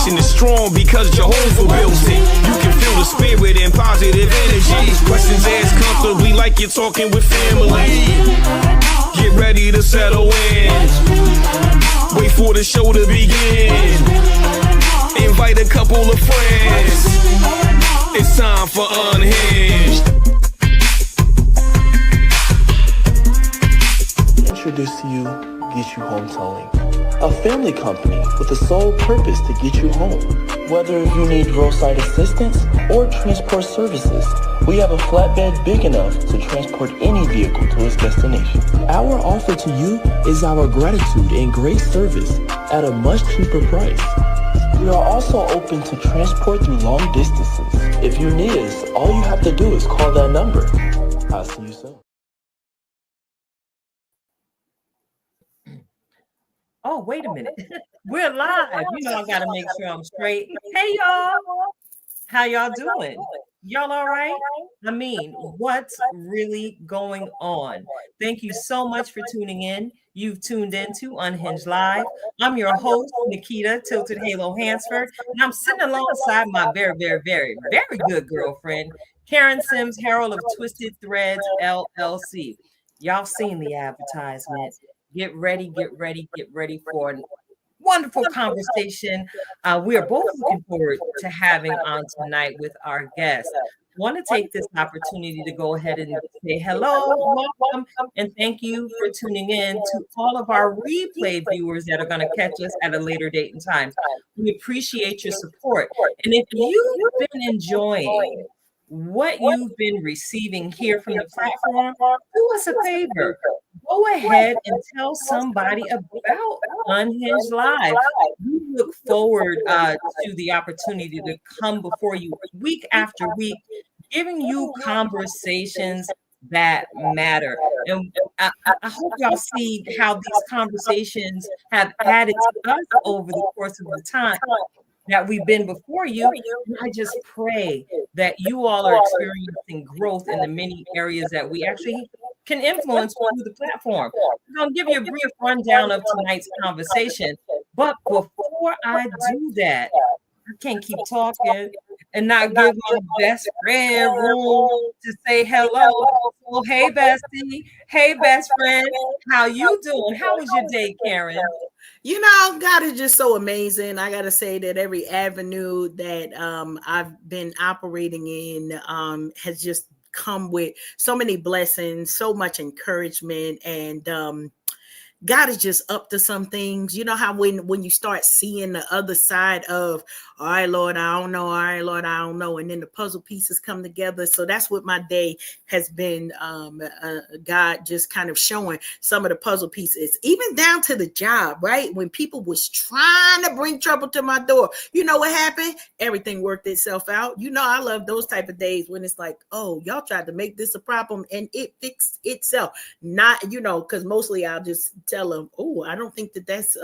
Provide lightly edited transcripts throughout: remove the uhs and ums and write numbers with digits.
foundation is strong because Jehovah built it. You can feel the spirit and positive energy. Questions asked comfortably like you're talking with family. Get ready to settle in. Wait for the show to begin. Invite a couple of friends. It's time for Unhinged. Introduce to you Get You Home Towing, a family company with the sole purpose to get you home. Whether you need roadside assistance or transport services, we have a flatbed big enough to transport any vehicle to its destination. Our offer to you is our gratitude and great service at a much cheaper price. We are also open to transport through long distances. If you need us, all you have to do is call that number. I'll see you soon. Oh, wait a minute. We're live. You know I got to make sure I'm straight. Hey, y'all. How y'all doing? Y'all all right? I mean, what's really going on? Thank you so much for tuning in. You've tuned in to Unhinged Live. I'm your host, Nikita Tilted Halo Hansford, and I'm sitting alongside my very, very, very, very good girlfriend, Karen Sims, Herald of Twisted Threads, LLC. Y'all seen the advertisement. Get ready for a wonderful conversation. We are both looking forward to having on tonight with our guests. I want to take this opportunity to go ahead and say hello, welcome, and thank you for tuning in to all of our replay viewers that are going to catch us at a later date and time. We appreciate your support. And if you've been enjoying what you've been receiving here from the platform, do us a favor. Go ahead and tell somebody about Unhinged Live. We look forward to the opportunity to come before you week after week, giving you conversations that matter. And I hope y'all see how these conversations have added to us over the course of the time that we've been before you. And I just pray that you all are experiencing growth in the many areas that we actually can influence through the platform. I'm going to give you a brief rundown of tonight's conversation. But before I do that, I can't keep talking and not give my best friend room to say hello. Well, hey, bestie. Hey, best friend. How you doing? How was your day, Karen? You know, God is just so amazing. I got to say that every avenue that I've been operating in has just come with so many blessings, so much encouragement, and God is just up to some things. You know how when you start seeing the other side of, all right, Lord, I don't know. All right, Lord, I don't know. And then the puzzle pieces come together. So that's what my day has been. God just kind of showing some of the puzzle pieces, even down to the job, right? When people was trying to bring trouble to my door, you know what happened? Everything worked itself out. You know, I love those type of days when it's like, oh, y'all tried to make this a problem and it fixed itself. Not, you know, because mostly I'll just tell them, oh, I don't think that's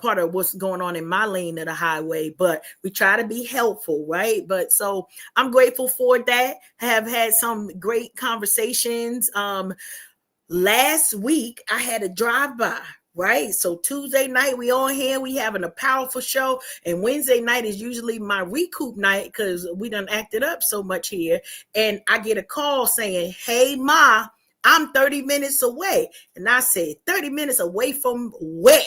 part of what's going on in my lane of the highway, but we try to be helpful, right? But so I'm grateful for that. I have had some great conversations. Last week I had a drive-by, right? So Tuesday night we on here, we having a powerful show, and Wednesday night is usually my recoup night because we done acted up so much here. And I get a call saying, hey, Ma, I'm 30 minutes away. And I said, 30 minutes away from where?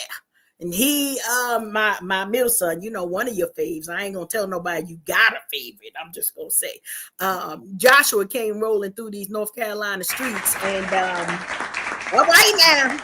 And he, my middle son, you know, one of your faves. I ain't gonna tell nobody you got a favorite. I'm just gonna say, Joshua came rolling through these North Carolina streets, and all right now,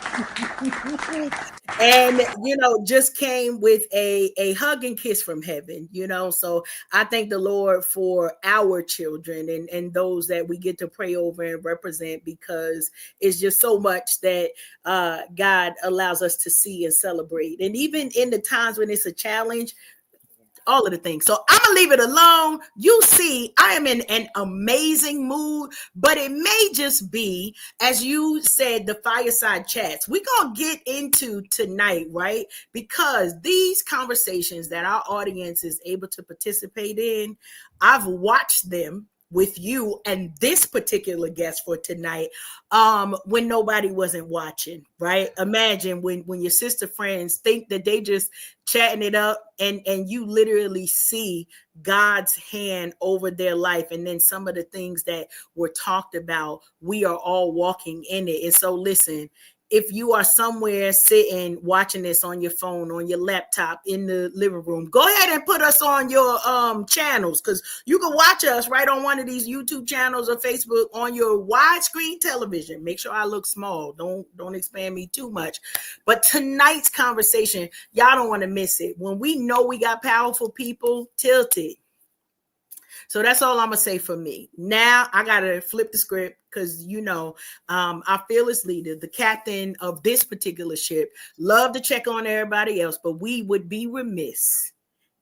and you know, just came with a hug and kiss from heaven. You know, so I thank the Lord for our children and those that we get to pray over and represent, because it's just so much that God allows us to see and celebrate. And even in the times when it's a challenge, all of the things. So I'm gonna leave it alone. You see, I am in an amazing mood, but it may just be, as you said, the fireside chats we're gonna get into tonight, right? Because these conversations that our audience is able to participate in, I've watched them with you and this particular guest for tonight when nobody wasn't watching, right? Imagine when your sister friends think that they just chatting it up, and you literally see God's hand over their life, and then some of the things that were talked about, we are all walking in it. And so listen, if you are somewhere sitting watching this on your phone, on your laptop, in the living room, go ahead and put us on your channels, because you can watch us right on one of these YouTube channels or Facebook on your widescreen television. Make sure I look small. Don't expand me too much. But tonight's conversation, y'all don't want to miss it. When we know we got powerful people, tilted. So that's all I'm gonna say for me. Now I gotta flip the script, because our fearless leader, the captain of this particular ship, love to check on everybody else, but we would be remiss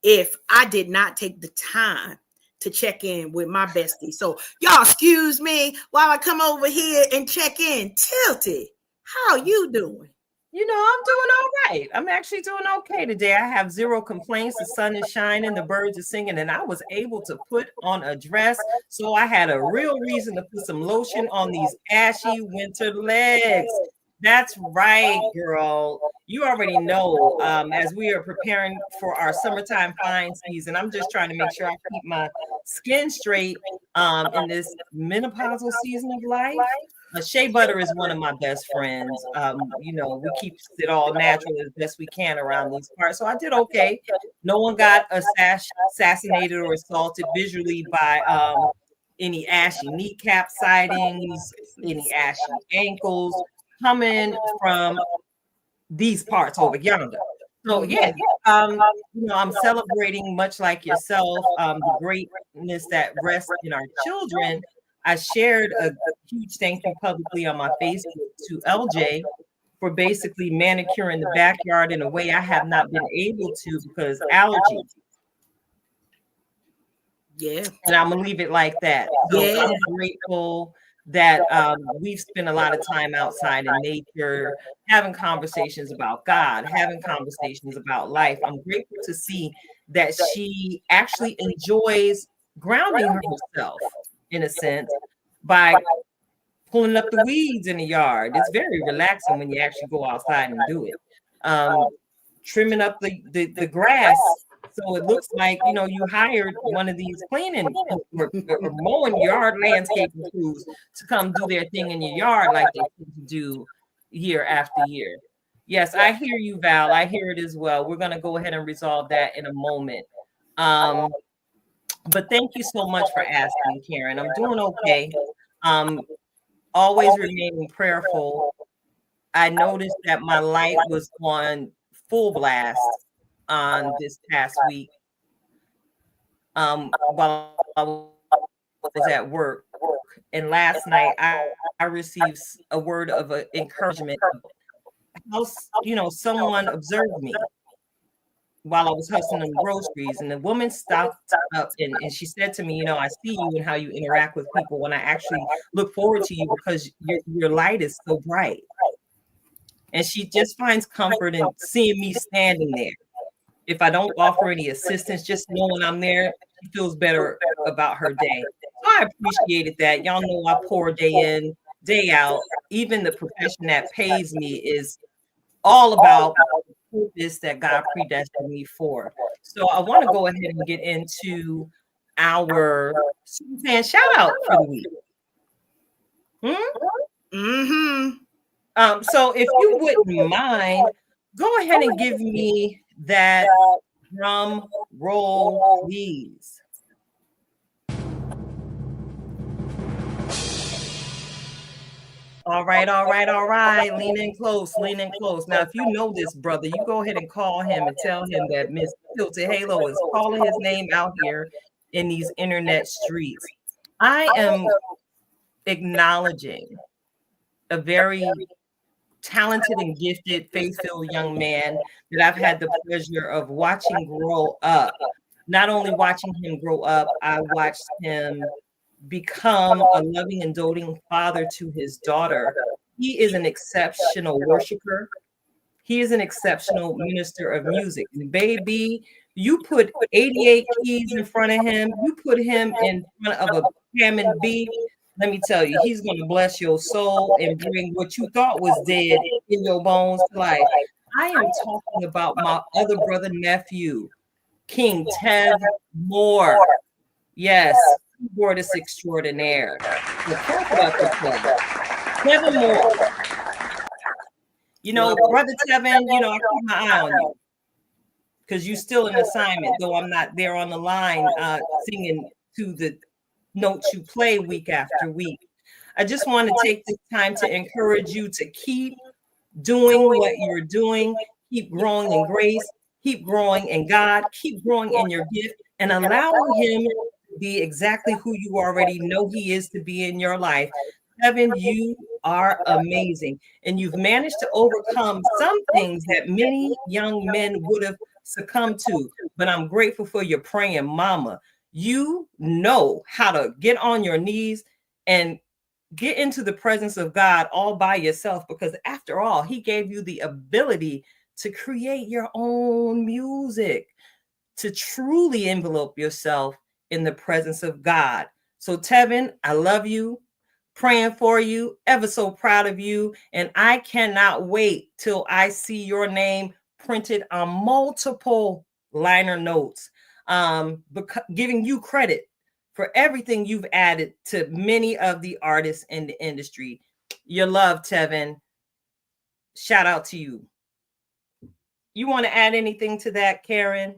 if I did not take the time to check in with my bestie. So y'all excuse me while I come over here and check in. Tilted, how you doing? I'm doing all right. I'm actually doing okay today. I have zero complaints. The sun is shining, the birds are singing, and I was able to put on a dress. So I had a real reason to put some lotion on these ashy winter legs. That's right, girl. You already know, as we are preparing for our summertime fine season, I'm just trying to make sure I keep my skin straight in this menopausal season of life. Shea butter is one of my best friends. We keep it all natural as best we can around these parts. So I did okay. No one got assassinated or assaulted visually by any ashy kneecap sightings, any ashy ankles coming from these parts over yonder. So yeah, I'm celebrating, much like yourself, the greatness that rests in our children. I shared a huge thank you publicly on my Facebook to LJ for basically manicuring the backyard in a way I have not been able to because allergies. Yeah. And I'm going to leave it like that. So I'm grateful that we've spent a lot of time outside in nature, having conversations about God, having conversations about life. I'm grateful to see that she actually enjoys grounding herself, in a sense, by pulling up the weeds in the yard. It's very relaxing when you actually go outside and do it. Trimming up the grass, so it looks like you hired one of these cleaning or mowing yard landscaping crews to come do their thing in your yard like they do year after year. Yes, I hear you, Val. I hear it as well. We're going to go ahead and resolve that in a moment. But thank you so much for asking, Karen. I'm doing okay. Always remaining prayerful. I noticed that my light was on full blast on this past week while I was at work. And last night I received a word of encouragement. How someone observed me while I was hustling the groceries, and the woman stopped up and she said to me, I see you and how you interact with people, when I actually look forward to you because your light is so bright. And she just finds comfort in seeing me standing there. If I don't offer any assistance, just knowing I'm there, she feels better about her day. So I appreciated that. Y'all know I pour day in, day out. Even the profession that pays me is all about purpose that God predestined me for. So I want to go ahead and get into our fan shout out for the week. So if you wouldn't mind, go ahead and give me that drum roll, please. All right. Lean in close. Now, if you know this brother, you go ahead and call him and tell him that Miss Tilted Halo is calling his name out here in these internet streets. I am acknowledging a very talented and gifted, faith-filled young man that I've had the pleasure of watching grow up. Not only watching him grow up, I watched him become a loving and doting father to his daughter. He is an exceptional worshiper. He is an exceptional minister of music. And baby, You put 88 keys in front of him. You put him in front of a Hammond B. Let me tell you, he's going to bless your soul and bring what you thought was dead in your bones to life. I am talking about my other brother nephew, King Tev Moore. Yes, keyboardist extraordinaire. So careful out the play. Tevin Moore. You know, Brother Tevin, you know, I keep my eye on you because you're still in assignment, though I'm not there on the line singing to the notes you play week after week. I just want to take this time to encourage you to keep doing what you're doing, keep growing in grace, keep growing in God, keep growing in your gift, and allowing him to be exactly who you already know he is to be in your life. Kevin, you are amazing, and you've managed to overcome some things that many young men would have succumbed to. But I'm grateful for your praying mama. You know how to get on your knees and get into the presence of God all by yourself, because after all, he gave you the ability to create your own music, to truly envelope yourself in the presence of God. So Tevin, I love you, praying for you, ever so proud of you. And I cannot wait till I see your name printed on multiple liner notes, giving you credit for everything you've added to many of the artists in the industry. Your love, Tevin. Shout out to you. You want to add anything to that, Karen?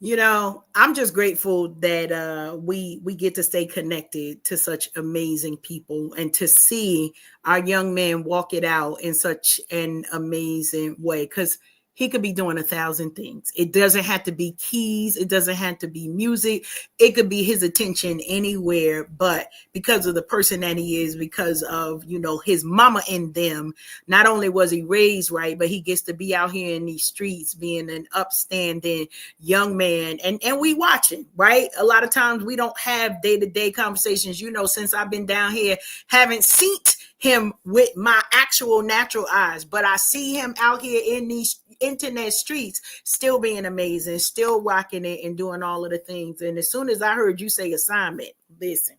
You know, I'm just grateful that we get to stay connected to such amazing people and to see our young man walk it out in such an amazing way, because he could be doing 1,000 things. It doesn't have to be keys. It doesn't have to be music. It could be his attention anywhere, but because of the person that he is, because of, you know, his mama in them, not only was he raised right, but he gets to be out here in these streets being an upstanding young man. And we watching, right? A lot of times we don't have day-to-day conversations. You know, since I've been down here, haven't seen him with my actual natural eyes, but I see him out here in these internet streets still being amazing, still rocking it and doing all of the things. And as soon as I heard you say assignment, listen,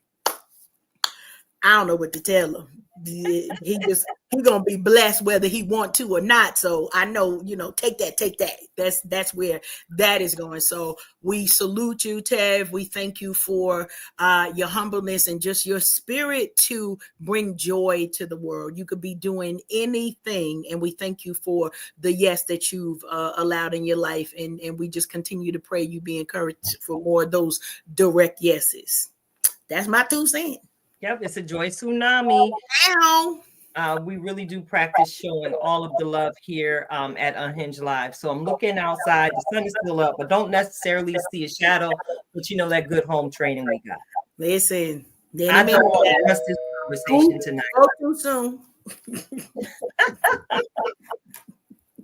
I don't know what to tell him. He gonna be blessed whether he want to or not. So I know, you know, take that. That's where that is going. So we salute you, Tev. We thank you for your humbleness and just your spirit to bring joy to the world. You could be doing anything, and we thank you for the yes that you've allowed in your life. And we just continue to pray you be encouraged for more of those direct yeses. That's my 2 cents. Yep, it's a joy tsunami. Ow. We really do practice showing all of the love here at Unhinged Live. So I'm looking outside. The sun is still up, but don't necessarily see a shadow. But you know that good home training we got. Listen, I don't want to rest this conversation tonight. Too soon.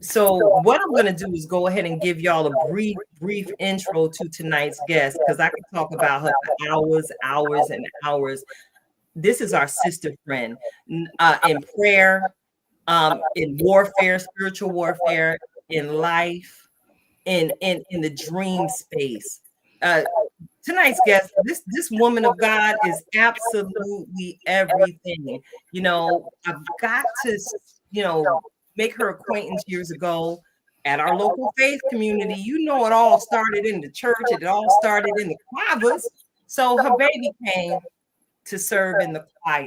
So what I'm going to do is go ahead and give y'all a brief intro to tonight's guest, because I could talk about her for hours and hours. This is our sister friend in prayer, in warfare, spiritual warfare, in life, in the dream space. Tonight's guest, this woman of God is absolutely everything. You know, I've got to, you know, make her acquaintance years ago at our local faith community. You know, it all started in the church. It all started in the quavers. So her baby came to serve in the choir.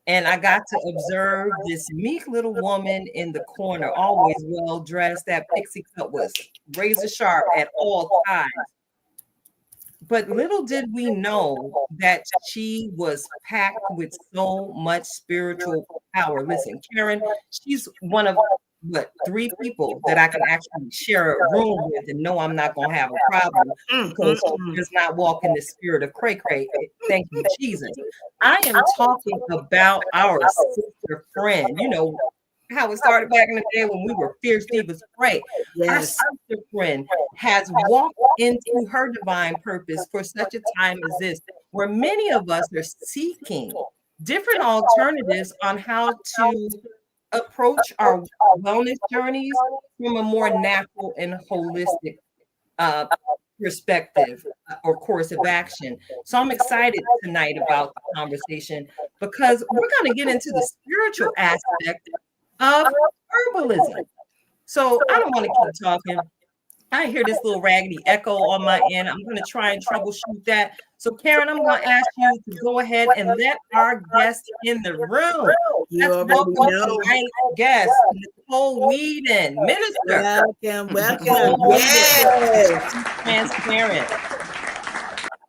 And I got to observe this meek little woman in the corner, always well dressed. That pixie cut was razor sharp at all times. But little did we know that she was packed with so much spiritual power. Listen, Karen, she's one of 3 people that I can actually share a room with and know I'm not going to have a problem, because she does not walk in the spirit of cray cray. Thank you, Jesus. I am talking about our sister friend. You know how it started back in the day when we were fierce divas pray. Yes. Our sister friend has walked into her divine purpose for such a time as this, where many of us are seeking different alternatives on how to approach our wellness journeys from a more natural and holistic uh, perspective or course of action. So I'm excited tonight about the conversation because we're going to get into the spiritual aspect of herbalism. So I don't want to keep talking. I hear this little raggedy echo on my end. I'm going to try and troubleshoot that. So, Karen, I'm going to ask you to go ahead and let our guest in the room. You Let's already welcome know. tonight's guest, Nicuole Weedon, minister. Welcome, welcome. Nicuole Weedon, Yes. transparent.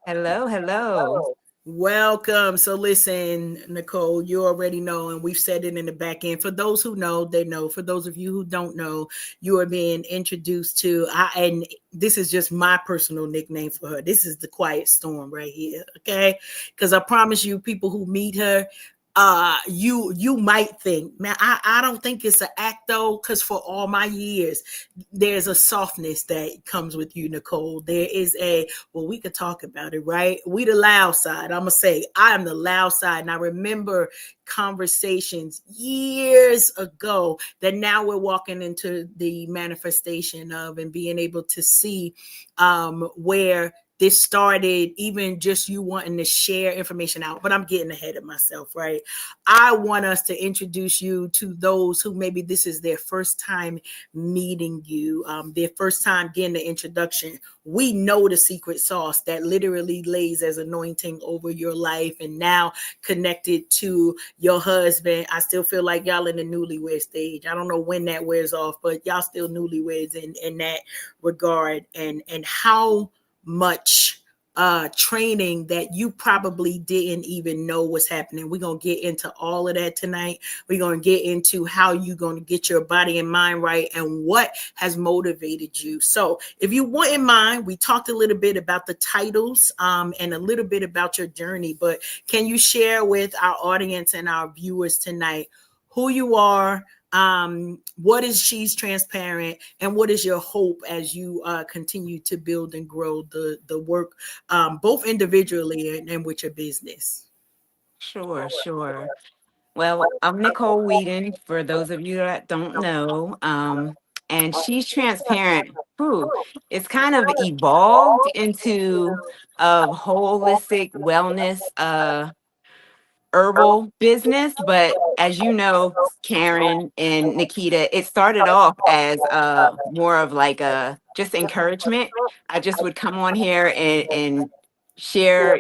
Hello, hello. Welcome. So listen, Nicole, you already know, and we've said it in the back end. For those who know, they know. For those of you who don't know, you are being introduced to, and this is just my personal nickname for her. This is the quiet storm right here. Okay. Because I promise you, people who meet her, you might think, man, I don't think it's an act though, because for all my years, there's a softness that comes with you, Nicole. There is well, we could talk about it, right? We the loud side. I'm gonna say I am the loud side. And I remember conversations years ago that now we're walking into the manifestation of and being able to see where this started, even just you wanting to share information out, but I'm getting ahead of myself, right? I want us to introduce you to those who maybe this is their first time meeting you, their first time getting the introduction. We know the secret sauce that literally lays as anointing over your life and now connected to your husband. I still feel like y'all in the newlywed stage. I don't know when that wears off, but y'all still newlyweds in that regard, and how much training that you probably didn't even know was happening. We're going to get into all of that tonight. We're going to get into how you're going to get your body and mind right and what has motivated you. So if you wouldn't mind, we talked a little bit about the titles and a little bit about your journey, but can you share with our audience and our viewers tonight who you are, what is She's Transparent, and what is your hope as you continue to build and grow the work, both individually and with your business? Sure, sure. Well, I'm Nicuole Weedon, for those of you that don't know. And She's Transparent. Whew, it's kind of evolved into a holistic wellness herbal business, but as you know, Karen and Nikita, it started off as more of like a just encouragement. I just would come on here and share,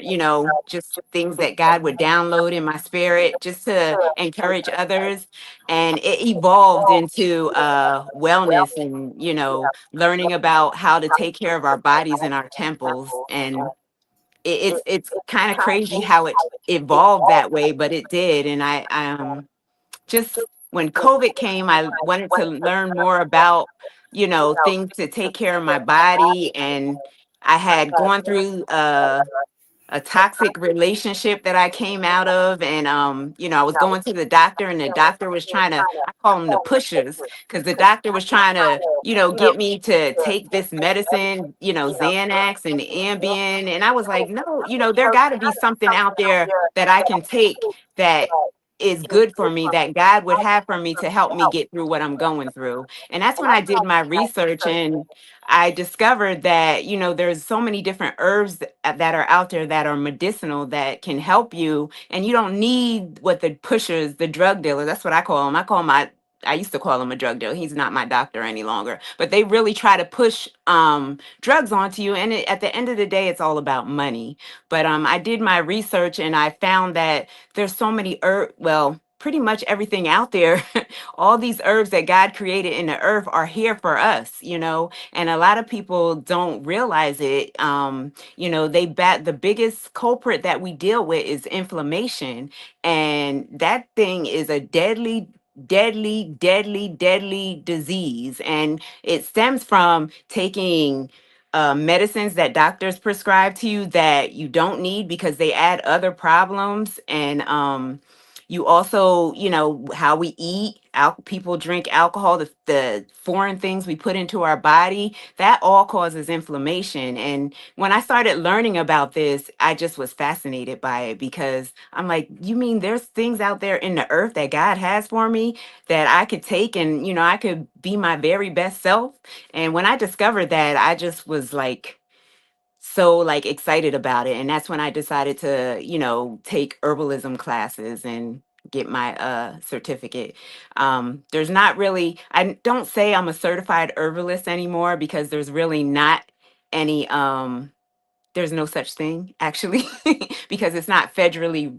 just things that God would download in my spirit just to encourage others. And it evolved into wellness and, learning about how to take care of our bodies and our temples. And it's kind of crazy how it evolved that way, but it did. And I just when COVID came, I wanted to learn more about, things to take care of my body. And I had gone through a toxic relationship that I came out of. And, I was going to the doctor, and the doctor was trying to, I call them the pushers, because the doctor was trying to, get me to take this medicine, Xanax and Ambien. And I was like, no, there got to be something out there that I can take that is good for me, that God would have for me to help me get through what I'm going through. And that's when I did my research, and I discovered that, there's so many different herbs that are out there that are medicinal that can help you. And you don't need what the pushers, the drug dealers, that's what I call them. I used to call him a drug dealer. He's not my doctor any longer. But they really try to push drugs onto you. And at the end of the day, it's all about money. But I did my research, and I found that there's so many pretty much everything out there. All these herbs that God created in the earth are here for us, and a lot of people don't realize it. The biggest culprit that we deal with is inflammation, and that thing is a deadly disease. And it stems from taking medicines that doctors prescribe to you that you don't need because they add other problems. And You also, you know, how we eat. People drink alcohol, the foreign things we put into our body, that all causes inflammation. And when I started learning about this, I just was fascinated by it, because I'm like, you mean there's things out there in the earth that God has for me that I could take, and, you know, I could be my very best self. And when I discovered that, I just was like, so like excited about it. And that's when I decided to, you know, take herbalism classes and get my certificate. There's not really, I don't say I'm a certified herbalist anymore, because there's really not any there's no such thing, actually, because it's not federally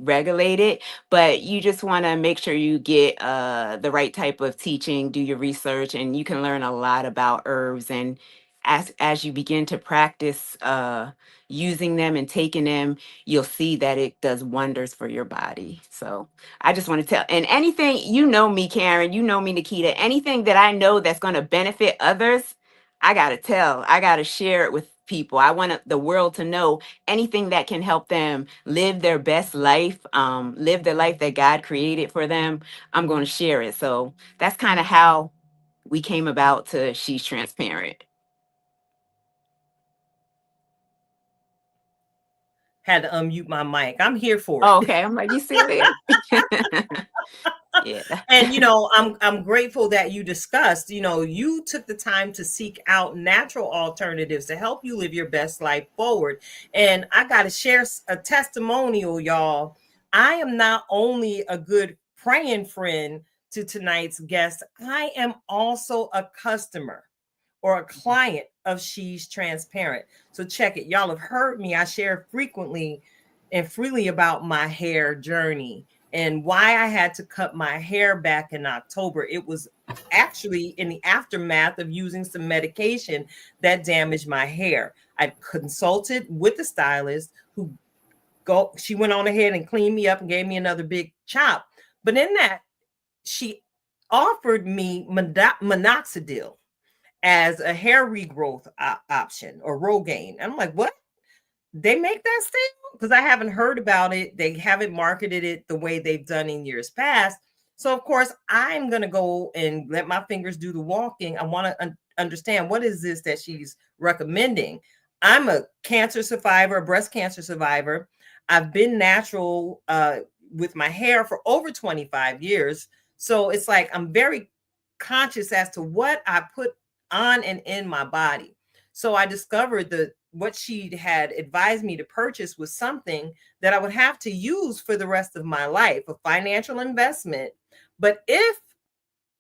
regulated. But you just want to make sure you get the right type of teaching, do your research, and you can learn a lot about herbs. And as you begin to practice using them and taking them, you'll see that it does wonders for your body. So I just want to tell, and anything, you know me, Karen, you know me, Nikita, anything that I know that's going to benefit others, I got to tell, I got to share it with people. I want the world to know anything that can help them live their best life, live the life that God created for them. I'm going to share it. So that's kind of how we came about to She's Transparent. Had to unmute my mic. I'm here for it. Oh, okay. I'm like, you still there? Yeah. And you know, I'm grateful that you discussed, you know, you took the time to seek out natural alternatives to help you live your best life forward. And I got to share a testimonial, y'all. I am not only a good praying friend to tonight's guest, I am also a customer or a client of She's Transparent. So check it. Y'all have heard me. I share frequently and freely about my hair journey and why I had to cut my hair back in October. It was actually in the aftermath of using some medication that damaged my hair. I consulted with the stylist she went on ahead and cleaned me up and gave me another big chop. But in that, she offered me minoxidil as a hair regrowth option or Rogaine. And I'm like, what? They make that still? Because I haven't heard about it. They haven't marketed it the way they've done in years past. So, of course, I'm going to go and let my fingers do the walking. I want to understand, what is this that she's recommending? I'm a cancer survivor, a breast cancer survivor. I've been natural with my hair for over 25 years. So it's like I'm very conscious as to what I put on and in my body. So I discovered that what she had advised me to purchase was something that I would have to use for the rest of my life, a financial investment. But if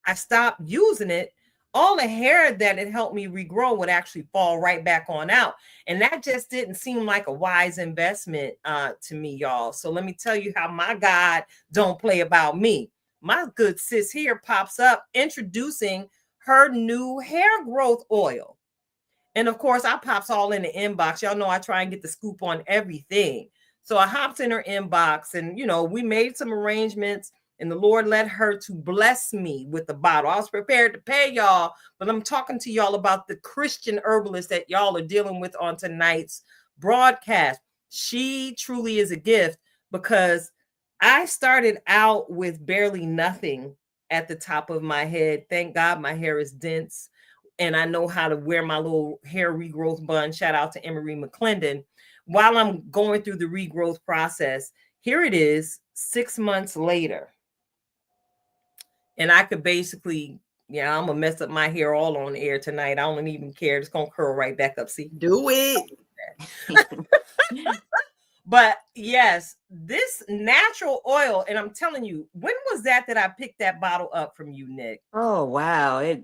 I stopped using it, all the hair that it helped me regrow would actually fall right back on out. And that just didn't seem like a wise investment to me, y'all. So let me tell you how my God don't play about me. My good sis here pops up introducing her new hair growth oil. And of course, I pops all in the inbox. Y'all know I try and get the scoop on everything. So I hopped in her inbox and, you know, we made some arrangements and the Lord led her to bless me with the bottle. I was prepared to pay y'all, but I'm talking to y'all about the Christian herbalist that y'all are dealing with on tonight's broadcast. She truly is a gift, because I started out with barely nothing at the top of my head. Thank God my hair is dense and I know how to wear my little hair regrowth bun. Shout out to Emery McClendon. While I'm going through the regrowth process, here it is 6 months later. And I could basically, yeah, I'm going to mess up my hair all on air tonight. I don't even care. It's going to curl right back up. See? Do it. But yes, this natural oil, and I'm telling you, when was that I picked that bottle up from you, Nick? Oh, wow.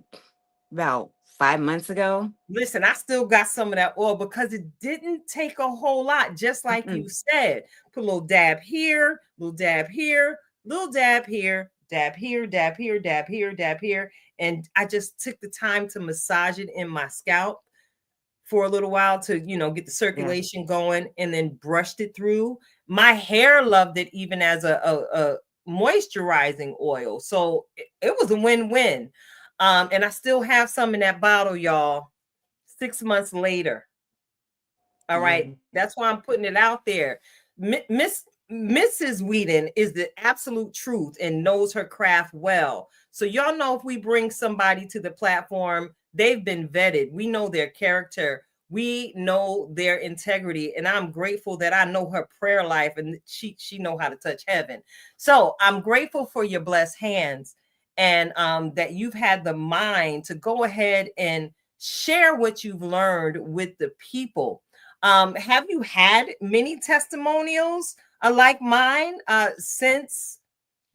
About 5 months ago. Listen, I still got some of that oil because it didn't take a whole lot, just like you said. Put a little dab here, little dab here, little dab here, dab here, dab here, dab here, dab here. And I just took the time to massage it in my scalp for a little while to, you know, get the circulation going, and then brushed it through. My hair loved it even as a moisturizing oil. So it was a win-win. And I still have some in that bottle, y'all, 6 months later. All right. That's why I'm putting it out there. Miss Mrs. Weedon is the absolute truth and knows her craft well. So y'all know if we bring somebody to the platform, they've been vetted. We know their character. We know their integrity, and I'm grateful that I know her prayer life, and she know how to touch heaven. So I'm grateful for your blessed hands, and that you've had the mind to go ahead and share what you've learned with the people. Have you had many testimonials like mine since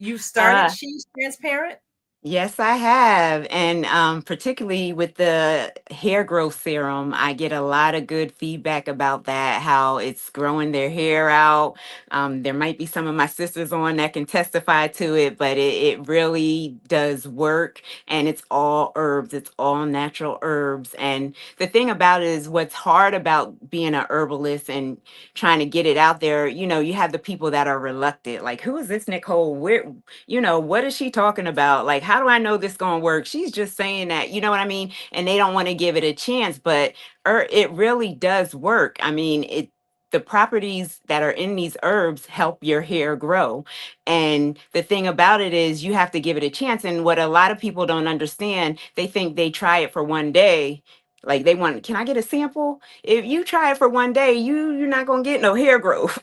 you started Uh, She's Transparent? Yes, I have. And particularly with the hair growth serum, I get a lot of good feedback about that, how it's growing their hair out. There might be some of my sisters on that can testify to it, but it really does work. And it's all herbs, it's all natural herbs. And the thing about it is, what's hard about being a herbalist and trying to get it out there, you have the people that are reluctant. Like, who is this Nicole? What is she talking about? Like, how do I know this gonna work? She's just saying that, you know what I mean? And they don't want to give it a chance, but it really does work. I mean, the properties that are in these herbs help your hair grow. And the thing about it is, you have to give it a chance. And what a lot of people don't understand, they think they try it for one day. Like, they want, can I get a sample? If you try it for one day, you're not gonna get no hair growth.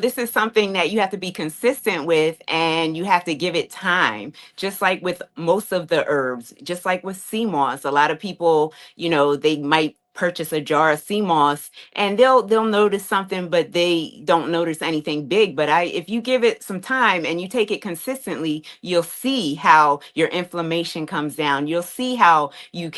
This is something that you have to be consistent with, and you have to give it time. Just like with most of the herbs, just like with sea moss, a lot of people, they might purchase a jar of sea moss and they'll notice something, but they don't notice anything big. But if you give it some time and you take it consistently, you'll see how your inflammation comes down. You'll see how you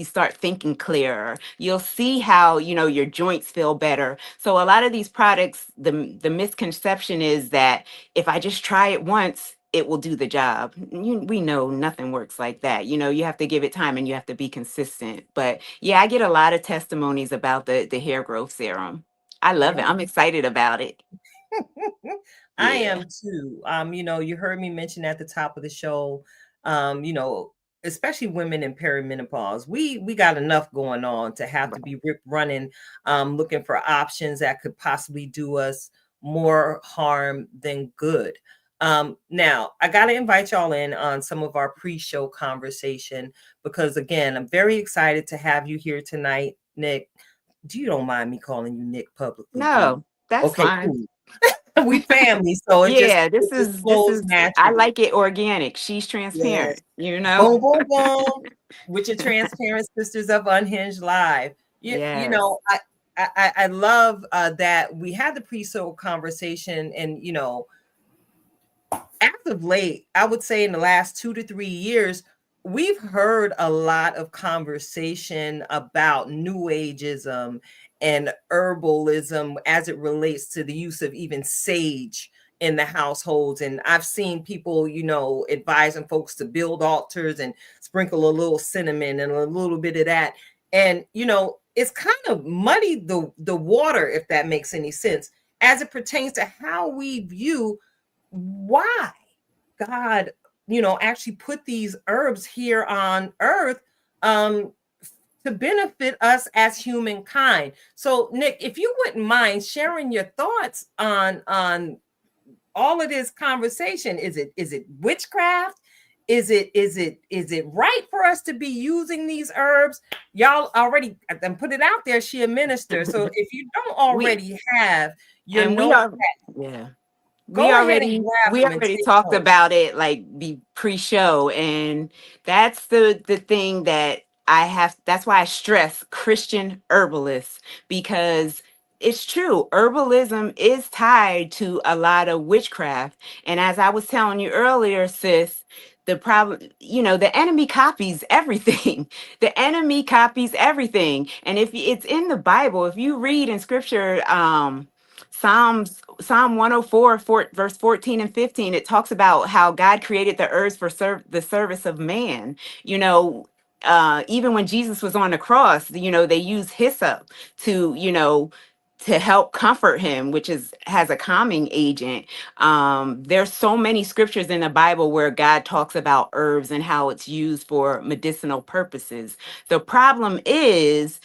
start thinking clearer. You'll see how your joints feel better. So a lot of these products, the misconception is that if I just try it once, it will do the job. We know nothing works like that. You have to give it time and you have to be consistent. But yeah, I get a lot of testimonies about the hair growth serum. I love it. I'm excited about it. I Yeah. am too. You heard me mention at the top of the show, especially women in perimenopause. We got enough going on to have to Right. be rip running, looking for options that could possibly do us more harm than good. Now I got to invite y'all in on some of our pre-show conversation because again, I'm very excited to have you here tonight, Nick. Do you don't mind me calling you Nick publicly, do you? No, that's Okay, fine. cool. We family, so Yeah, it this just is this flows is I naturally. like it organic. She's Yes. transparent. Boom, boom, boom. With your transparent sisters of Unhinged Live. You Yes. know, I love that we had the pre-show conversation, and as of late, I would say in the last 2 to 3 years, we've heard a lot of conversation about New Ageism and herbalism as it relates to the use of even sage in the households. And I've seen people, advising folks to build altars and sprinkle a little cinnamon and a little bit of that. And, it's kind of muddied the water, if that makes any sense, as it pertains to how we view why God, actually put these herbs here on earth um to benefit us as humankind. So Nick, if you wouldn't mind sharing your thoughts on all of this conversation, is it witchcraft? Is it right for us to be using these herbs? Y'all already and put it out there. She a minister. So if you don't we already have your and we note, are yeah. we go ahead and already grab we them and already take talked notes. about it like the pre-show, and that's the thing that that's why I stress Christian herbalists, because it's true, herbalism is tied to a lot of witchcraft. And as I was telling you earlier, sis, the problem, the enemy copies everything. The enemy copies everything. And if it's in the Bible, if you read in scripture, Psalm 104, verse 14 and 15, it talks about how God created the earth for the service of man. Even when Jesus was on the cross, they used hyssop to help comfort him, which has a calming agent. There's so many scriptures in the Bible where God talks about herbs and how it's used for medicinal purposes. The problem is,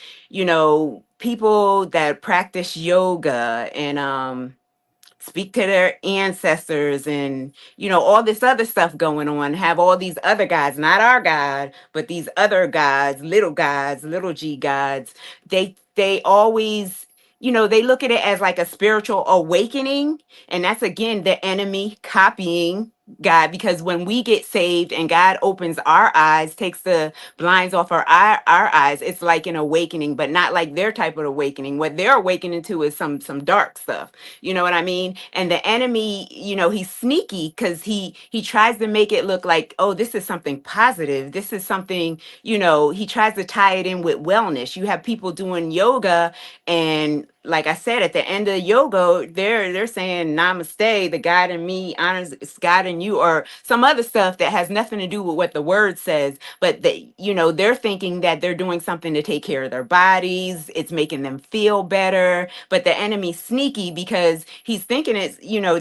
people that practice yoga and speak to their ancestors and, all this other stuff going on, have all these other gods, not our God, but these other gods, little g gods. They always, they look at it as like a spiritual awakening. And that's again the enemy copying God, because when we get saved and God opens our eyes, takes the blinds off our eyes, it's like an awakening, but not like their type of awakening. What they're awakening to is some dark stuff. You know what I mean? And the enemy, he's sneaky because he tries to make it look like, oh, this is something positive. This is something, he tries to tie it in with wellness. You have people doing yoga, and like I said, at the end of yoga, they're saying namaste, the God in me honors God in you, or some other stuff that has nothing to do with what the word says. But they're thinking that they're doing something to take care of their bodies. It's making them feel better. But the enemy's sneaky because he's thinking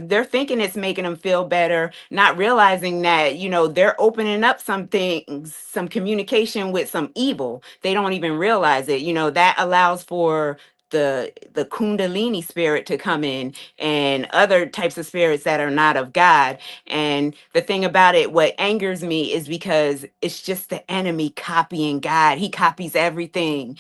they're thinking it's making them feel better, not realizing that, they're opening up some things, some communication with some evil. They don't even realize it. That allows for the kundalini spirit to come in, and other types of spirits that are not of God. And the thing about it, what angers me is because it's just the enemy copying God. He copies everything.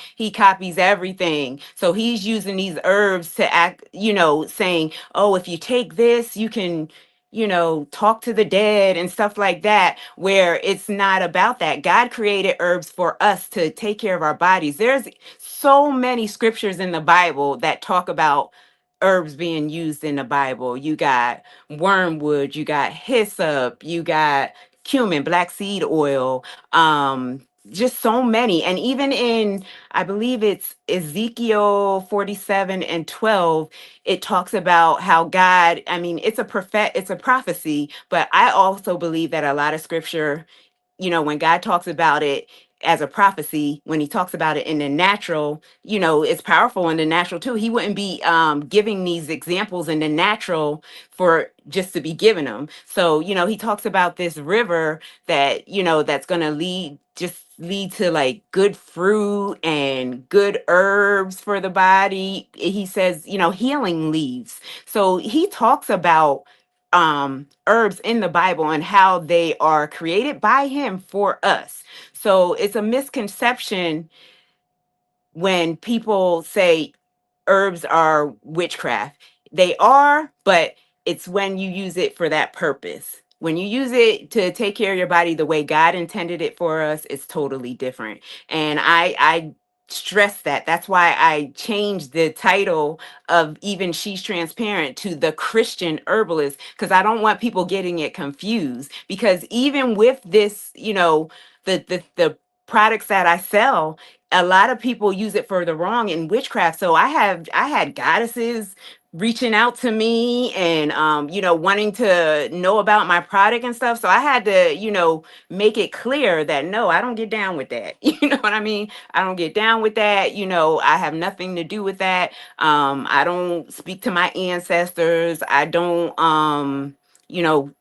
So he's using these herbs to act, saying, oh, if you take this, you can, talk to the dead and stuff like that, where it's not about that. God created herbs for us to take care of our bodies. There's so many scriptures in the Bible that talk about herbs being used in the Bible. You got wormwood, you got hyssop, you got cumin, black seed oil, just so many. And even in, I believe it's Ezekiel 47 and 12, it talks about how God, I mean, it's a prophecy, but I also believe that a lot of scripture, when God talks about it as a prophecy, when he talks about it in the natural, it's powerful in the natural too. He wouldn't be giving these examples in the natural for just to be giving them. So, he talks about this river that, that's going to lead to like good fruit and good herbs for the body. He says, healing leaves. So he talks about herbs in the Bible and how they are created by him for us. So it's a misconception when people say herbs are witchcraft. They are, but it's when you use it for that purpose. When you use it to take care of your body the way God intended it for us, it's totally different. And I stress that. That's why I changed the title of even She's Transparent to The Christian Herbalist, because I don't want people getting it confused. Because even with this, the products that I sell, a lot of people use it for the wrong in witchcraft. So I had goddesses reaching out to me and wanting to know about my product and stuff. So I had to, make it clear that no, I don't get down with that. You know what I mean? I don't get down with that. I have nothing to do with that. I don't speak to my ancestors. I don't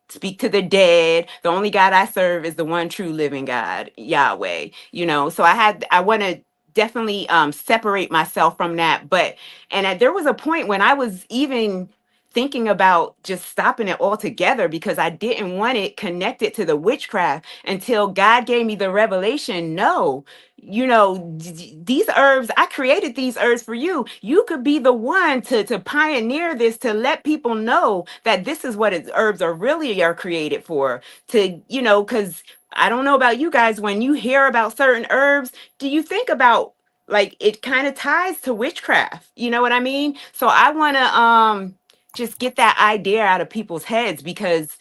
speak to the dead. The only God I serve is the one true living God, Yahweh. So I want to definitely separate myself from that. But there was a point when I was even thinking about just stopping it altogether, because I didn't want it connected to the witchcraft until God gave me the revelation. No, these herbs, I created these herbs for you. You could be the one to pioneer this, to let people know that this is what herbs are created for. Because I don't know about you guys, when you hear about certain herbs, do you think about, like, it kind of ties to witchcraft? You know what I mean? So I want to just get that idea out of people's heads, because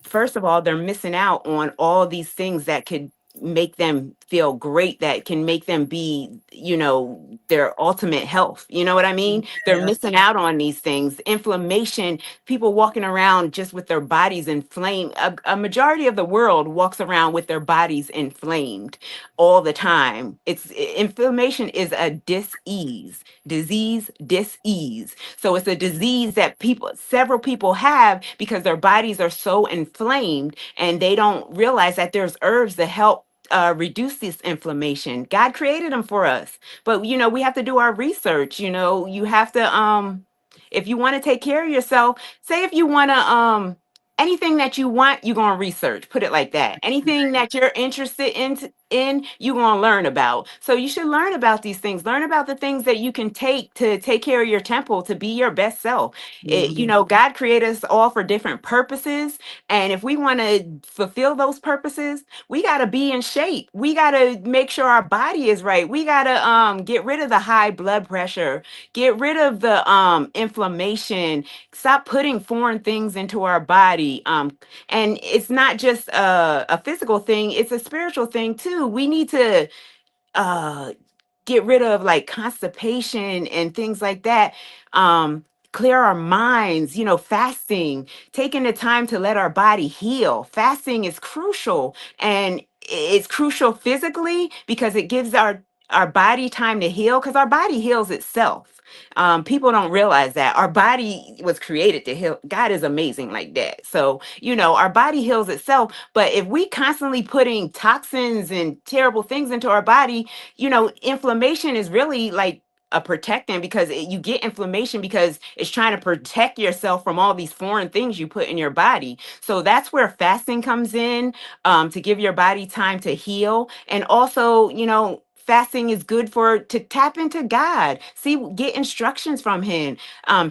first of all, they're missing out on all these things that could make them feel great, that can make them be, their ultimate health. You know what I mean? They're missing out on these things. Inflammation, people walking around just with their bodies inflamed. A majority of the world walks around with their bodies inflamed all the time. Inflammation is a disease. So it's a disease that several people have because their bodies are so inflamed, and they don't realize that there's herbs that help reduce this inflammation. God created them for us, but we have to do our research. You have to If you want to take care of yourself, say if you want to anything that you want, you're going to research, put it like that. Anything that you're interested in you're going to learn about. So you should learn about these things. Learn about the things that you can take to take care of your temple, to be your best self. God created us all for different purposes, and if we want to fulfill those purposes, we got to be in shape. We got to make sure our body is right. We got to get rid of the high blood pressure, get rid of the inflammation, stop putting foreign things into our body. And it's not just a physical thing, it's a spiritual thing too. We need to uh get rid of like constipation and things like that. Clear our minds, fasting, taking the time to let our body heal. Fasting is crucial, and it's crucial physically because it gives our body time to heal, because our body heals itself. People don't realize that our body was created to heal. God is amazing like that. So, our body heals itself. But if we constantly putting toxins and terrible things into our body, inflammation is really like a protectant, because you get inflammation because it's trying to protect yourself from all these foreign things you put in your body. So that's where fasting comes in, to give your body time to heal. And also, fasting is good to tap into God, get instructions from him,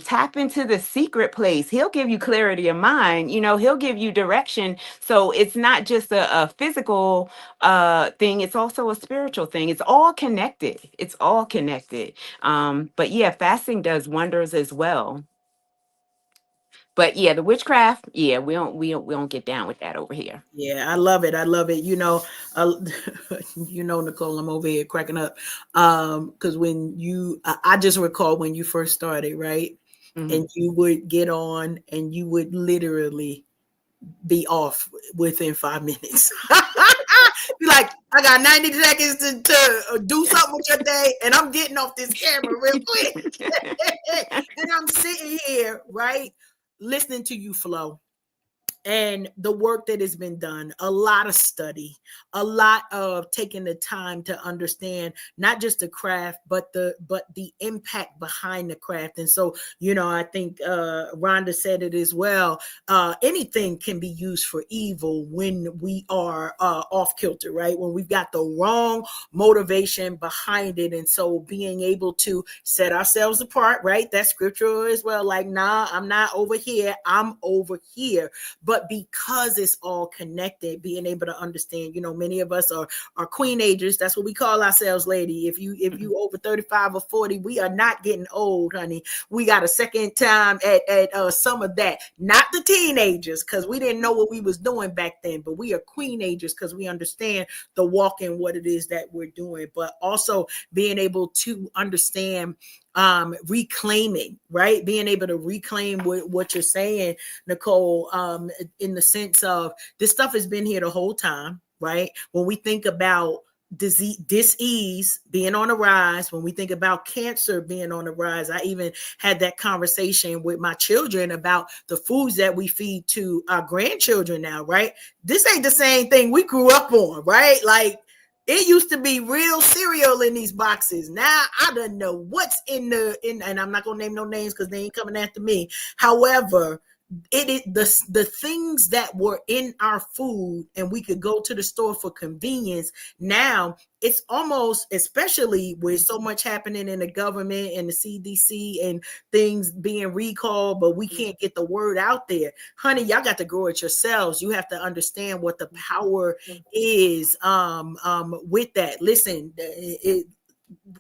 tap into the secret place. He'll give you clarity of mind, he'll give you direction. So it's not just a physical thing, it's also a spiritual thing. It's all connected. But yeah, fasting does wonders as well. But yeah, the witchcraft, yeah, we don't get down with that over here. Yeah, I love it. I love it. Nicuole, I'm over here cracking up. Because I just recall when you first started, right? Mhm. And you would get on and you would literally be off within 5 minutes. Be like, I got 90 seconds to do something with your day, and I'm getting off this camera real quick. And I'm sitting here, right, listening to you flow. And the work that has been done, a lot of study, a lot of taking the time to understand not just the craft, but the impact behind the craft. And so, I think Rhonda said it as well. Anything can be used for evil when we are off kilter, right? When we've got the wrong motivation behind it. And so being able to set ourselves apart, right? That's scriptural as well. Like, nah, I'm not over here. I'm over here. But because it's all connected, being able to understand, many of us are queenagers. That's what we call ourselves, lady. If you over 35 or 40, we are not getting old, honey. We got a second time at some of that. Not the teenagers, because we didn't know what we was doing back then, but we are queenagers because we understand the walk and what it is that we're doing. But also being able to understand reclaiming, right? Being able to reclaim what you're saying, Nicuole, in the sense of this stuff has been here the whole time, right? When we think about disease being on the rise, when we think about cancer being on the rise, I even had that conversation with my children about the foods that we feed to our grandchildren now, right? This ain't the same thing we grew up on, right? Like, it used to be real cereal in these boxes. Now I don't know what's in and I'm not gonna name no names because they ain't coming after me. However, it is the things that were in our food, and we could go to the store for convenience. Now it's almost, especially with so much happening in the government and the CDC and things being recalled, but we can't get the word out there. Honey, y'all got to grow it yourselves. You have to understand what the power is with that. Listen,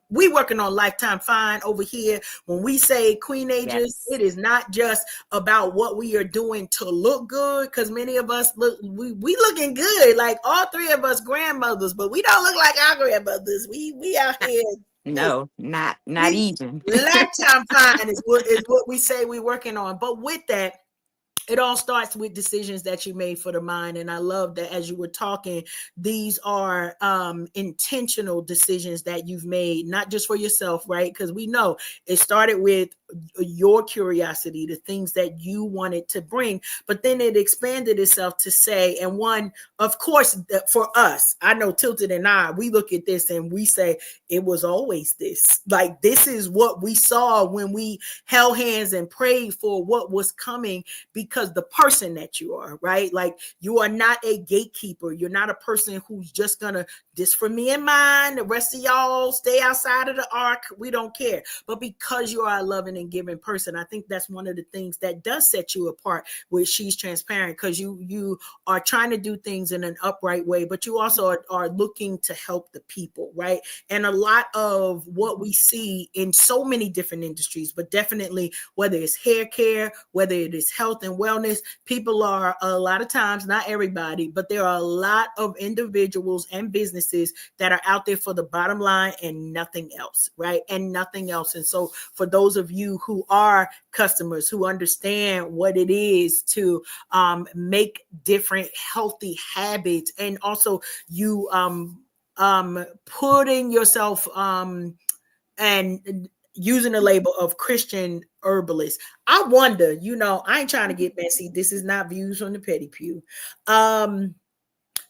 we working on Lifetime Fine over here. When we say queenagers, Yes. it is not just about what we are doing to look good, because many of us we looking good, like all three of us grandmothers, but we don't look like our grandmothers. We out here. No, not even. Lifetime Fine is what we say we're working on. But with that, It all starts with decisions that you made for the mind. And I love that as you were talking, these are intentional decisions that you've made, not just for yourself, right? Because we know it started with your curiosity, the things that you wanted to bring, but then it expanded itself to say, and one, of course, for us, I know Tilted and I, we look at this and we say, it was always this. Like, this is what we saw when we held hands and prayed for what was coming, because the person that you are, right? Like, you are not a gatekeeper. You're not a person who's just gonna, this for me and mine, the rest of y'all stay outside of the ark. We don't care. But because you are a loving and giving person, I think that's one of the things that does set you apart with She's Transparent, because you are trying to do things in an upright way, but you also are looking to help the people, right? And a lot of what we see in so many different industries, but definitely whether it's hair care, whether it is health and wellness, people are a lot of times, not everybody, but there are a lot of individuals and businesses that are out there for the bottom line and nothing else, right? And nothing else. And so for those of you who are customers, who understand what it is to make different healthy habits, and also you putting yourself and using the label of Christian herbalist. I wonder, I ain't trying to get messy. This is not views from the petty pew.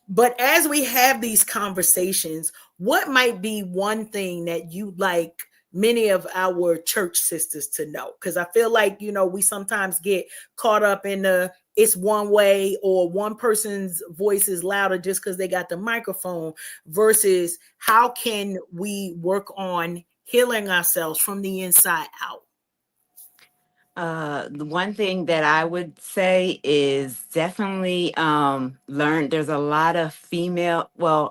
But as we have these conversations, what might be one thing that you like many of our church sisters to know? Because I feel like, we sometimes get caught up in the it's one way, or one person's voice is louder just because they got the microphone, versus how can we work on healing ourselves from the inside out? The one thing that I would say is definitely learn. There's a lot of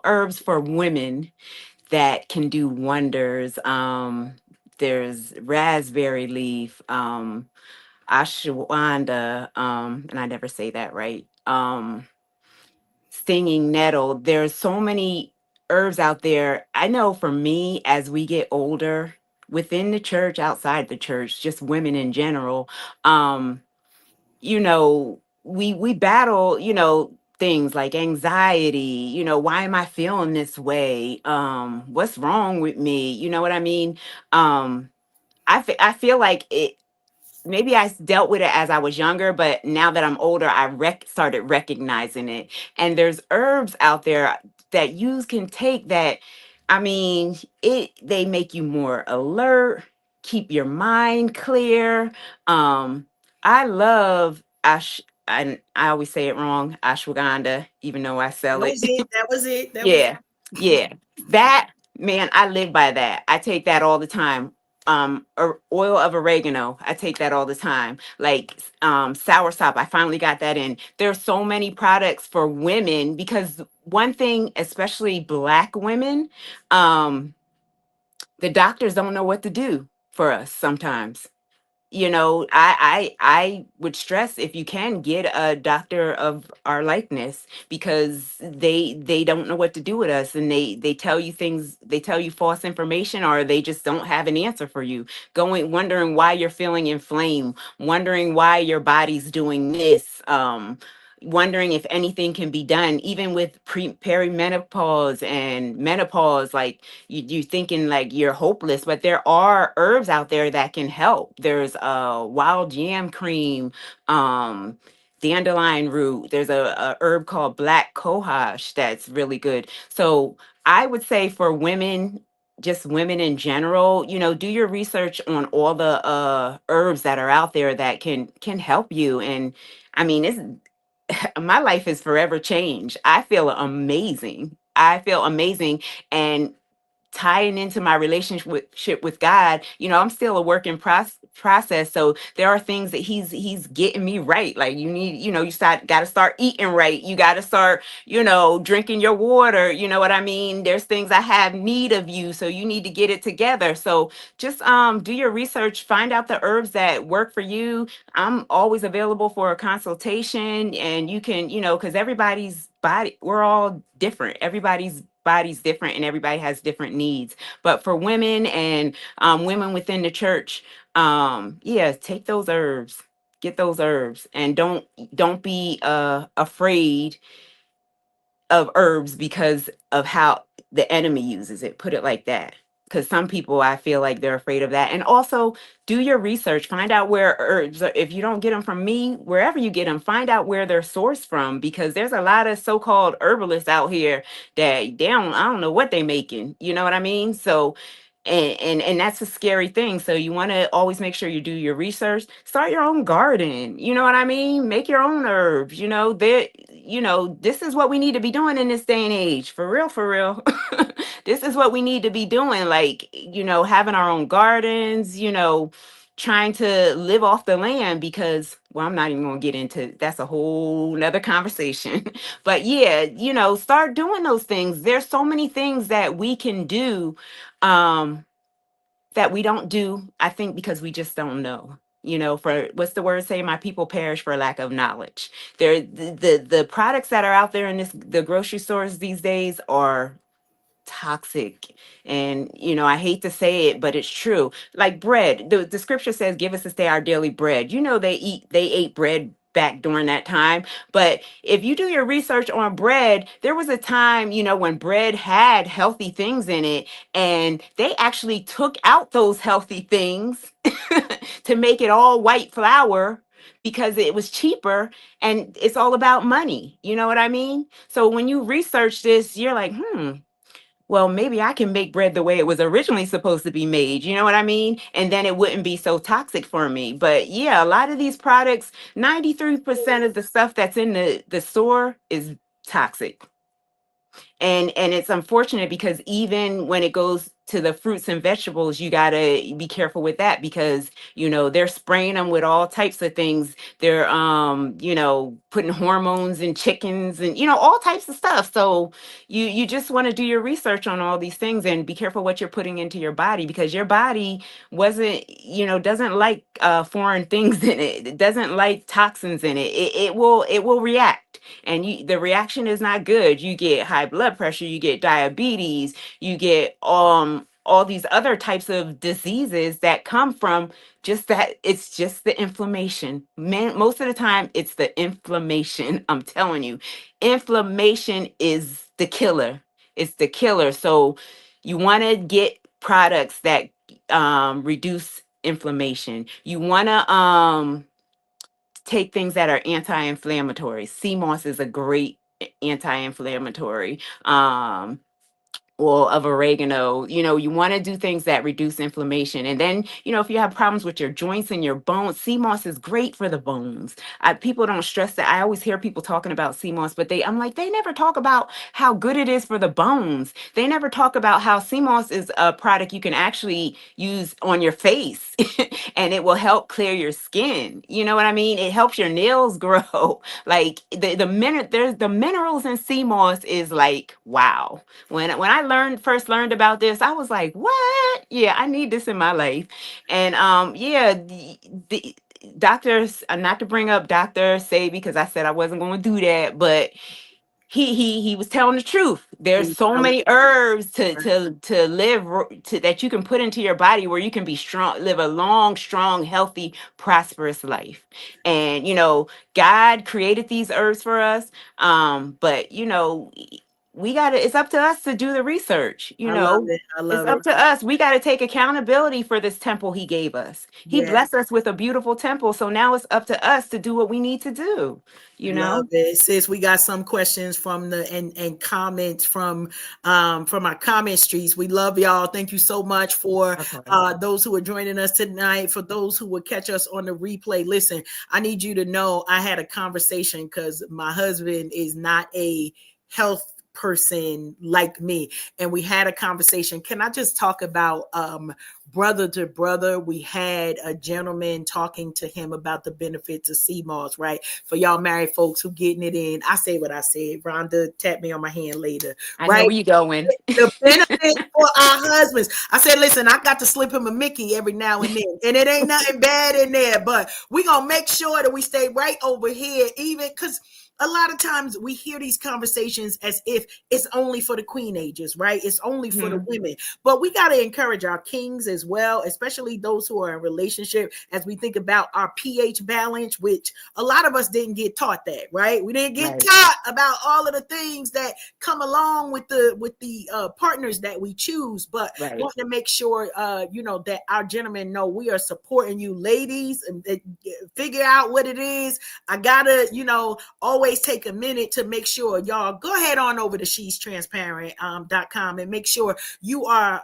herbs for women that can do wonders. There's raspberry leaf, ashwagandha, and I never say that right. Stinging nettle. There's so many herbs out there. I know for me, as we get older, within the church, outside the church, just women in general, we battle, things like anxiety, why am I feeling this way? What's wrong with me? You know what I mean? I feel like it, maybe dealt with it as I was younger, but now that I'm older, I started recognizing it. And there's herbs out there that you can take that, I mean, they make you more alert, keep your mind clear. I love I always say it wrong, ashwagandha, even though I That sell it. was it. That was it. That was Yeah, yeah. That, man, I live by that. I take that all the time. Oil of oregano, I take that all the time. Like soursop, I finally got that in. There's so many products for women, because one thing, especially Black women, um, the doctors don't know what to do for us sometimes. I would stress, if you can, get a doctor of our likeness, because they don't know what to do with us, and they tell you things, they tell you false information, or they just don't have an answer for you, wondering why you're feeling inflamed, wondering why your body's doing this, wondering if anything can be done, even with perimenopause and menopause. Like, you thinking like you're hopeless, but there are herbs out there that can help. There's wild yam cream, dandelion root. There's a herb called black cohosh that's really good. So I would say for women, just women in general, do your research on all the herbs that are out there that can help you. And I mean, it's my life is forever changed. I feel amazing. I feel amazing. And tying into my relationship with God, I'm still a work in process. So there are things that he's getting me right. Like, you need, you got to start eating right. You got to start, drinking your water. You know what I mean? There's things I have need of you, so you need to get it together. So just do your research, find out the herbs that work for you. I'm always available for a consultation, and you can, because everybody's body, we're all different. Everybody's body's different, and everybody has different needs. But for women and women within the church, yeah, take those herbs. Get those herbs, and don't be afraid of herbs because of how the enemy uses it. Put it like that. Because some people, I feel like they're afraid of that. And also, do your research. Find out where herbs, if you don't get them from me, wherever you get them, find out where they're sourced from. Because there's a lot of so-called herbalists out here that I don't know what they're making. You know what I mean? So, and that's a scary thing. So you want to always make sure you do your research. Start your own garden. You know what I mean? Make your own herbs. This is what we need to be doing in this day and age. For real, for real. This is what we need to be doing. Like, having our own gardens, trying to live off the land because, well, I'm not even going to get into that's a whole nother conversation. But yeah, start doing those things. There's so many things that we can do that we don't do, I think, because we just don't know. For what's the word say? My people perish for lack of knowledge. The products that are out there in the grocery stores these days are toxic. And I hate to say it, but it's true. Like bread, the scripture says, give us this day our daily bread. They ate bread back during that time. But if you do your research on bread, there was a time, when bread had healthy things in it, and they actually took out those healthy things to make it all white flour because it was cheaper, and it's all about money. You know what I mean? So when you research this, you're like, well, maybe I can make bread the way it was originally supposed to be made. You know what I mean? And then it wouldn't be so toxic for me. But yeah, a lot of these products, 93% of the stuff that's in the store is toxic. And it's unfortunate because even when it goes to the fruits and vegetables, you got to be careful with that because, they're spraying them with all types of things. They're, putting hormones in chickens and, all types of stuff. So you just want to do your research on all these things and be careful what you're putting into your body because your body doesn't like foreign things in it. It doesn't like toxins in it. It will react. And the reaction is not good. You get high blood pressure, you get diabetes, you get all these other types of diseases that come from just that. It's just the inflammation. Man, most of the time it's the inflammation. I'm telling you, inflammation is the killer. It's the killer. So you want to get products that reduce inflammation. You want to take things that are anti-inflammatory. Sea moss is a great anti-inflammatory. Or of oregano. You want to do things that reduce inflammation. And then, if you have problems with your joints and your bones, sea moss is great for the bones. People don't stress that. I always hear people talking about sea moss, but I'm like, they never talk about how good it is for the bones. They never talk about how sea moss is a product you can actually use on your face and it will help clear your skin. You know what I mean? It helps your nails grow. Like the minerals in sea moss is like, wow. When I first learned about this, I was like, "What? Yeah, I need this in my life." And yeah, the doctors, not to bring up Dr. Say because I said I wasn't going to do that, but he was telling the truth. There's so many herbs to live that you can put into your body where you can be strong, live a long, strong, healthy, prosperous life. And God created these herbs for us. But it's up to us to do the research. I love it. I love It's up it. to us. We got to take accountability for this temple he gave us. He Yes. blessed us with a beautiful temple. So now it's up to us to do what we need to do. Love it. Sis, we got some questions from and comments from our comment streets. We love y'all. Thank you so much for those who are joining us tonight. For those who will catch us on the replay, listen, I need you to know I had a conversation because my husband is not a health person like me, and we had a conversation. Can I just talk about brother to brother? We had a gentleman talking to him about the benefits of sea moss, right? For y'all married folks who getting it in, I say what I said. Rhonda, tap me on my hand later. I know where you going. The benefit for our husbands. I said, listen, I got to slip him a Mickey every now and then, and it ain't nothing bad in there, but we gonna make sure that we stay right over here, even because a lot of times we hear these conversations as if it's only for the queen ages, right? It's only for the women. But we got to encourage our kings as well, especially those who are in relationship, as we think about our pH balance, which a lot of us didn't get taught that, right? We didn't get taught about all of the things that come along with the partners that we choose, but want to make sure that our gentlemen know we are supporting you, ladies, and figure out what it is. I gotta, always take a minute to make sure y'all go ahead on over to she'stransparent.com and make sure you are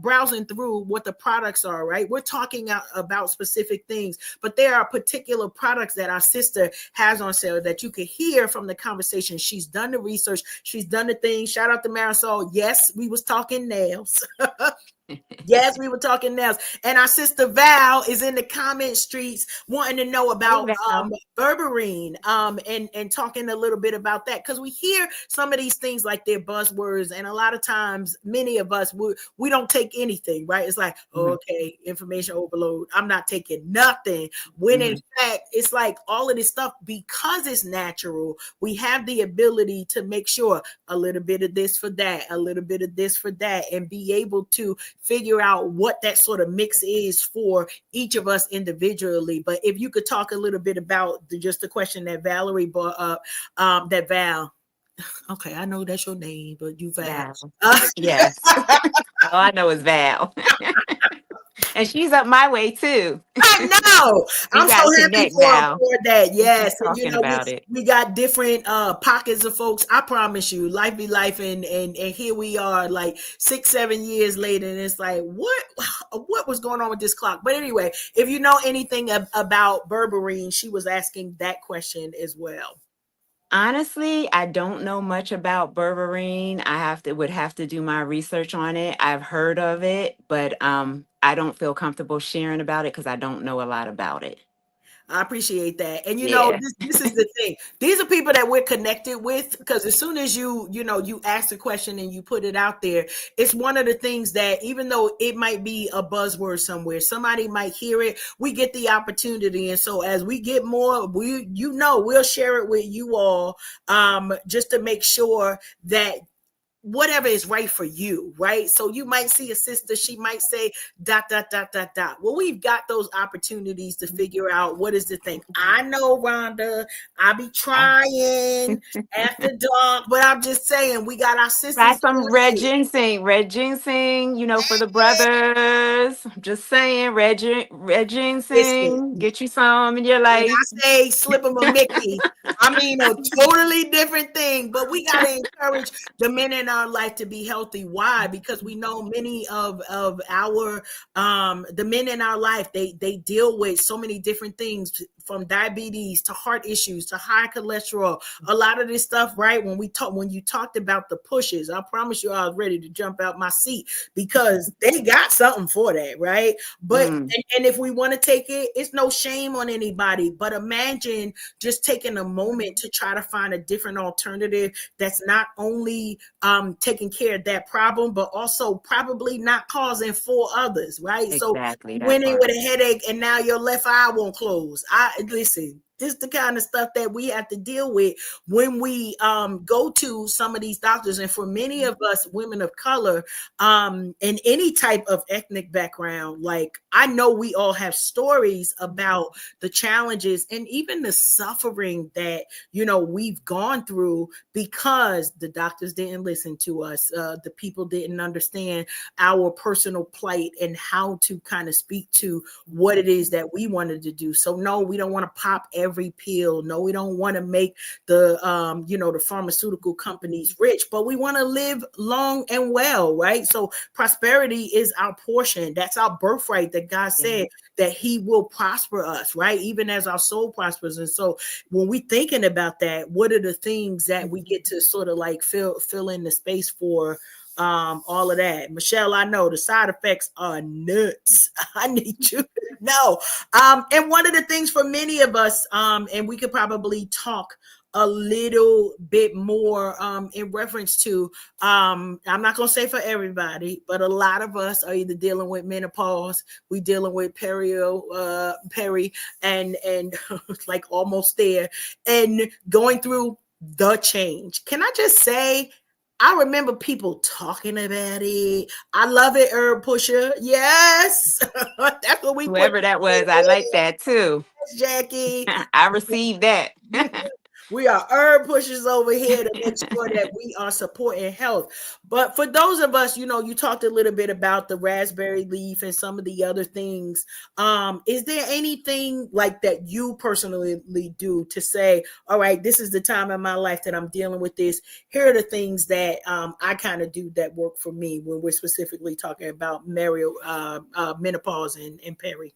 browsing through what the products are, right? We're talking about specific things, but there are particular products that our sister has on sale that you can hear from the conversation. She's done the research. She's done the thing. Shout out to Marisol. Yes, we was talking nails. Yes, we were talking nails. And our sister Val is in the comment streets wanting to know about berberine and talking a little bit about that, because we hear some of these things like they're buzzwords, and a lot of times many of us we don't take anything, right? It's like, okay, information overload, I'm not taking nothing, when in fact it's like all of this stuff, because it's natural, we have the ability to make sure a little bit of this for that, a little bit of this for that, and be able to figure out what that sort of mix is for each of us individually. But if you could talk a little bit about just the question that Valerie brought up, that Val, okay, I know that's your name, but you Val. Yes. All I know is Val. And she's up my way too. I know. I'm so happy for that. Yes. Talking about it. We got different pockets of folks. I promise you, life be life, and here we are like 6-7 years later, and it's like, what was going on with this clock? But anyway, if you know anything about berberine, she was asking that question as well. Honestly, I don't know much about berberine. Would have to do my research on it. I've heard of it, but I don't feel comfortable sharing about it because I don't know a lot about it. I appreciate that. And this is the thing. These are people that we're connected with, because as soon as you ask the question and you put it out there, it's one of the things that, even though it might be a buzzword somewhere, somebody might hear it, we get the opportunity. And so as we get more, we'll share it with you all, just to make sure that whatever is right for you, right? So you might see a sister, she might say ... Well, we've got those opportunities to figure out what is the thing. I know, Rhonda, I be trying after dark, but I'm just saying, we got our sisters. Try some red ginseng, for the brothers. I'm just saying, red ginseng, get you some in your life. I say slip them a Mickey. I mean, a totally different thing, but we got to encourage the men in our life to be healthy. Why? Because we know many of our the men in our life, they deal with so many different things, from diabetes to heart issues to high cholesterol, a lot of this stuff, right? When you talked about the pushes, I promise you I was ready to jump out my seat, because they got something for that, right? But and if we want to take it, it's no shame on anybody, but imagine just taking a moment to try to find a different alternative that's not only taking care of that problem, but also probably not causing 4 others, right? Exactly, so went in with a headache and now your left eye won't close. Listen, this is the kind of stuff that we have to deal with when we go to some of these doctors. And for many of us women of color, in any type of ethnic background, like, I know we all have stories about the challenges and even the suffering that, we've gone through, because the doctors didn't listen to us. The people didn't understand our personal plight and how to kind of speak to what it is that we wanted to do. So no, we don't want to pop every pill. No, we don't want to make the the pharmaceutical companies rich, but we want to live long and well, right? So prosperity is our portion. That's our birthright, that God said that he will prosper us, right? Even as our soul prospers. And so when we thinking about that, what are the things that we get to sort of like fill in the space for? All of that. Michelle, I know the side effects are nuts. I need you to know. And one of the things for many of us, and we could probably talk a little bit more in reference to I'm not gonna say for everybody, but a lot of us are either dealing with menopause, we dealing with peri and like almost there, and going through the change. Can I just say, I remember people talking about it. I love it, herb pusher. Yes. That's what we put Whoever that was, I like that too. Jackie. I received that. We are herb pushers over here to make sure that we are supporting health. But for those of us, you talked a little bit about the raspberry leaf and some of the other things. Is there anything like that you personally do to say, all right, this is the time in my life that I'm dealing with this? Here are the things that I kind of do that work for me when we're specifically talking about menopause and peri.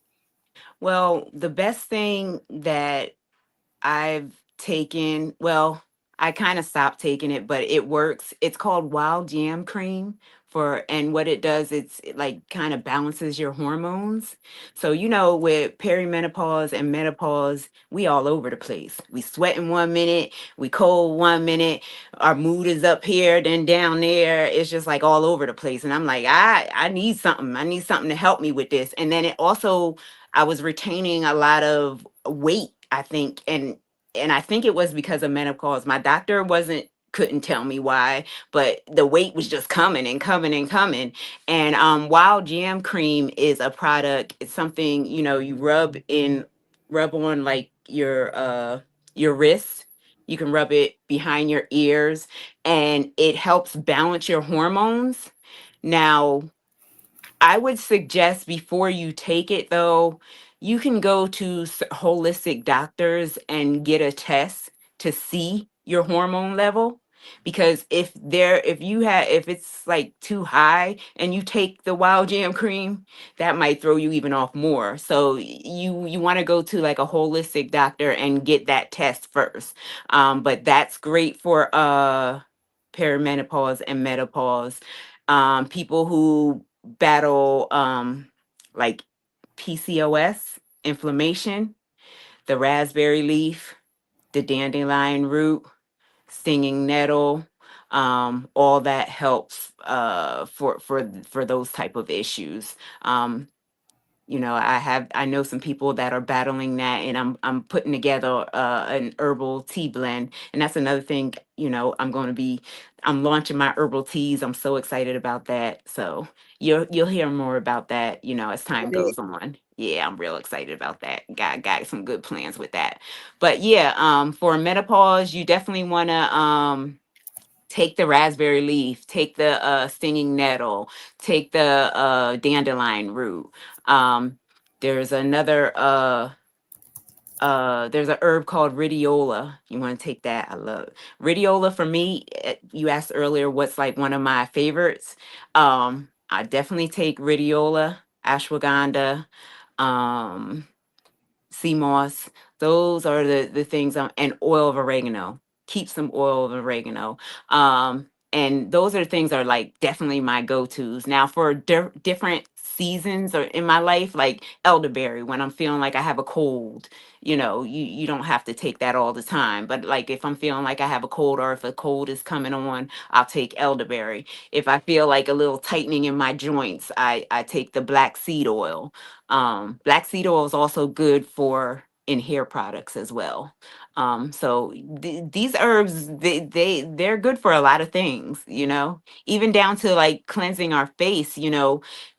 Well, the best thing that I've taken, well, I kind of stopped taking it, but it works. It's called wild jam cream and what it does, it like kind of balances your hormones. So, with perimenopause and menopause, we all over the place. We sweat in 1 minute, we cold 1 minute, our mood is up here, then down there. It's just like all over the place. And I'm like, I need something. I need something to help me with this. And then it also, I was retaining a lot of weight, I think, and I think it was because of menopause. My doctor wasn't couldn't tell me why, but the weight was just coming and coming and coming. And wild jam cream is a product. It's something, you rub on like your wrist. You can rub it behind your ears, and it helps balance your hormones. Now, I would suggest before you take it, though, you can go to holistic doctors and get a test to see your hormone level. Because if it's like too high and you take the wild jam cream, that might throw you even off more. So you want to go to like a holistic doctor and get that test first. But that's great for perimenopause and menopause. People who battle like PCOS, inflammation, the raspberry leaf, the dandelion root, stinging nettle, all that helps for those type of issues. I know some people that are battling that, and I'm putting together an herbal tea blend. And that's another thing, I'm launching my herbal teas. I'm so excited about that. So you'll hear more about that, as time goes on. Yeah, I'm real excited about that. Got some good plans with that. But yeah, for menopause, you definitely want to take the raspberry leaf, take the stinging nettle, take the dandelion root. Um, there's another there's a herb called rhodiola. You want to take that? I love rhodiola. For me, you asked earlier what's like one of my favorites. I definitely take rhodiola, ashwagandha, um, sea moss. Those are the things. And oil of oregano. Keep some oil of oregano. And those are things are like definitely my go-tos. Now for different seasons or in my life, like elderberry, when I'm feeling like I have a cold, you don't have to take that all the time. But like if I'm feeling like I have a cold or if a cold is coming on, I'll take elderberry. If I feel like a little tightening in my joints, I take the black seed oil. Black seed oil is also good for in hair products as well. So these herbs, they're good for a lot of things, even down to like cleansing our face.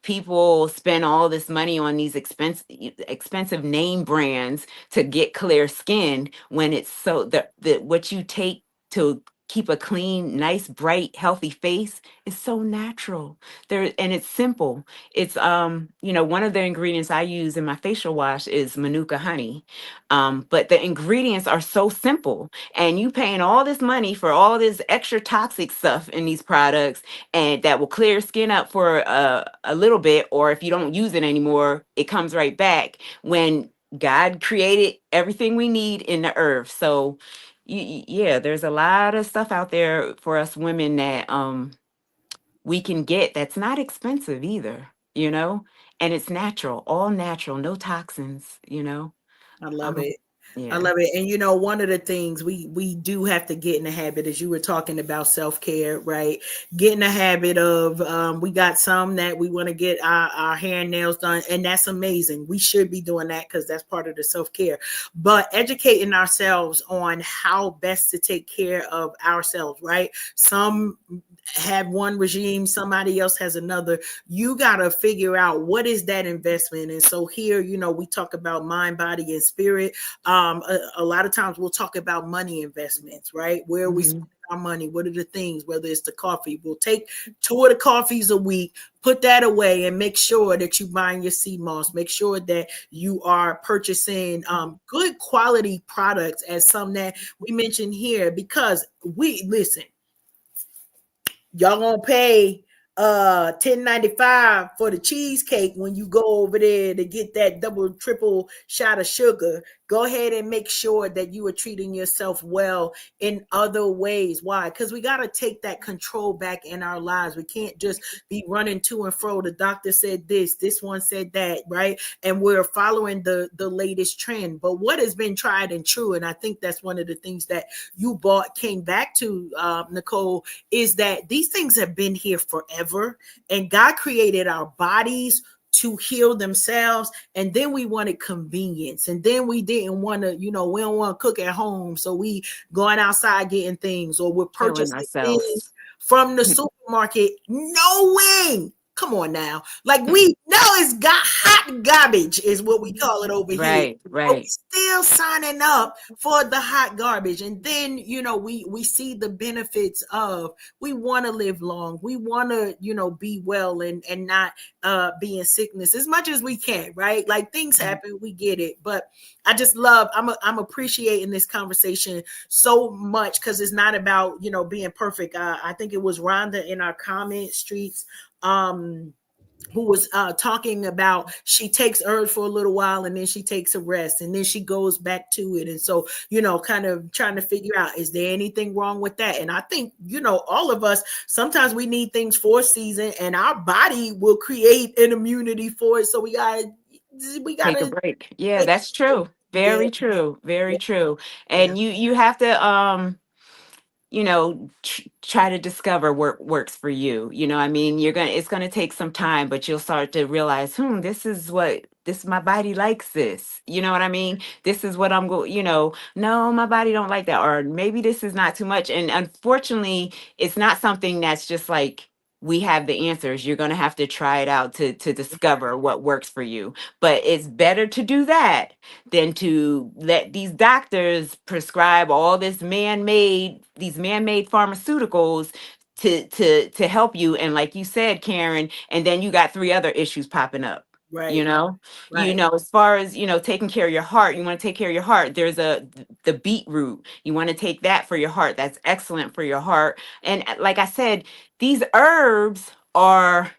People spend all this money on these expensive name brands to get clear skin when it's so the what you take to keep a clean, nice, bright, healthy face is so natural. And it's simple. It's one of the ingredients I use in my facial wash is manuka honey. But the ingredients are so simple, and you paying all this money for all this extra toxic stuff in these products, and that will clear skin up for a little bit, or if you don't use it anymore, it comes right back when God created everything we need in the earth. So yeah, there's a lot of stuff out there for us women that we can get that's not expensive either, and it's natural, all natural, no toxins. I love Um, it. I Yeah. love it. And one of the things we do have to get in the habit, as you were talking about self-care, right? Get in the habit of we got some that we want to get our hair and nails done, and that's amazing. We should be doing that because that's part of the self-care. But educating ourselves on how best to take care of ourselves, right? Some have one regime, somebody else has another. You got to figure out what is that investment. And so here, we talk about mind, body, and spirit. A lot of times we'll talk about money investments, right? Where we spend our money, what are the things, whether it's the coffee, we'll take 2 of the coffees a week, put that away, and make sure that you buying your sea moss, make sure that you are purchasing good quality products, as some that we mentioned here, because listen, y'all gonna pay $10.95 for the cheesecake when you go over there to get that double triple shot of sugar. Go ahead and make sure that you are treating yourself well in other ways. Why? Because we got to take that control back in our lives. We can't just be running to and fro. The doctor said this one said that, right? And we're following the latest trend. But what has been tried and true, and I think that's one of the things that you came back to, Nicuole, is that these things have been here forever, and God created our bodies to heal themselves, and then we wanted convenience, and then we didn't want to, we don't want to cook at home, so we going outside getting things, or we're Killing purchasing ourselves. things from the supermarket, knowing, come on now, like we know it's got hot garbage is what we call it over here. Right, But we right. still signing up for the hot garbage. And then, we see the benefits of, we want to live long. We want to, be well and not be in sickness as much as we can, right? Like things happen, we get it. But I just love, I'm appreciating this conversation so much, because it's not about, being perfect. I think it was Rhonda in our comment streets who was talking about, she takes herbs for a little while and then she takes a rest and then she goes back to it. And so, kind of trying to figure out, is there anything wrong with that? And I think, all of us, sometimes we need things for a season and our body will create an immunity for it. So we gotta Take a break. Yeah, take that's true. yeah, Very true. Very yeah, true. yeah. And you have to try to discover what works for you. I mean, it's gonna take some time, but you'll start to realize, my body likes this. You know what I mean? This is what I'm going, no, my body don't like that. Or maybe this is not too much. And unfortunately, it's not something that's just like, we have the answers. You're going to have to try it out to discover what works for you. But it's better to do that than to let these doctors prescribe all these man-made pharmaceuticals to help you. And like you said, Karen, and then you got 3 other issues popping up. Right, right. As far as taking care of your heart, you want to take care of your heart. There's the beetroot. You want to take that for your heart. That's excellent for your heart. And like I said, these herbs are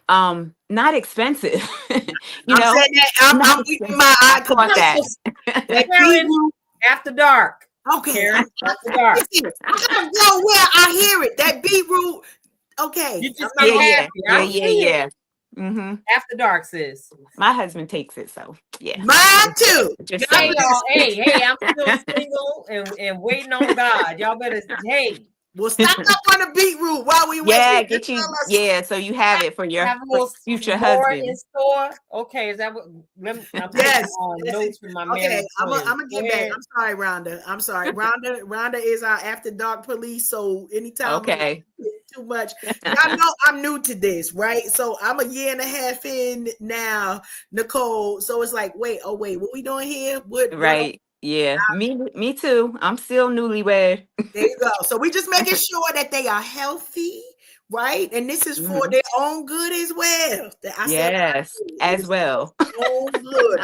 not expensive. I'm saying that I'm Not keeping expensive. my eye I thought that. that Karen, beetroot. after dark. Okay. Karen, after dark. I gotta go where I hear it. That beetroot. Okay. You just I'm get not- happy. I see it. Yeah. Mm-hmm. After dark, sis. My husband takes it, so yeah. Mine too. Just Hey saying. y'all, hey, I'm still single and waiting on God. Y'all better, hey, We'll stock up on the beetroot while we Yeah, wait. get you. Yeah, so you have it for your have a little future more husband. in store. Okay, is that what? I'm Yes. taking notes from my Okay, married I'm twins. gonna get back. I'm sorry, Rhonda. I'm sorry. Rhonda is our after dark police. So anytime Okay. too much, y'all know I'm new to this, right? So I'm a year and a half in now, Nicuole. So it's like, wait, what we doing here? What Right. Yeah. Me too. I'm still newlywed. There you go. So we just making sure that they are healthy, right? And this is for Mhm. their own good as well. I said Yes, as well. own good.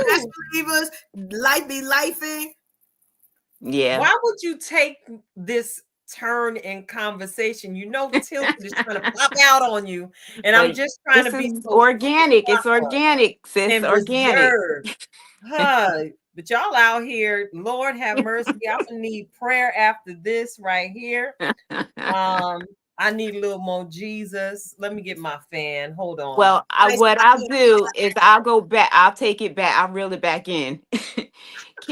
Best believers, life be lifing. Yeah. Why would you take this turn in conversation? Tilted is trying to pop out on you, and I'm But just trying this to be is so organic. It's organic, sis. and Organic. reserved. Huh. But y'all out here, Lord have mercy. I'm gonna need prayer after this right here. I need a little more Jesus. Let me get my fan. Hold on. Well, what I'll do is I'll go back. I'll take it back. I'll reel it back in.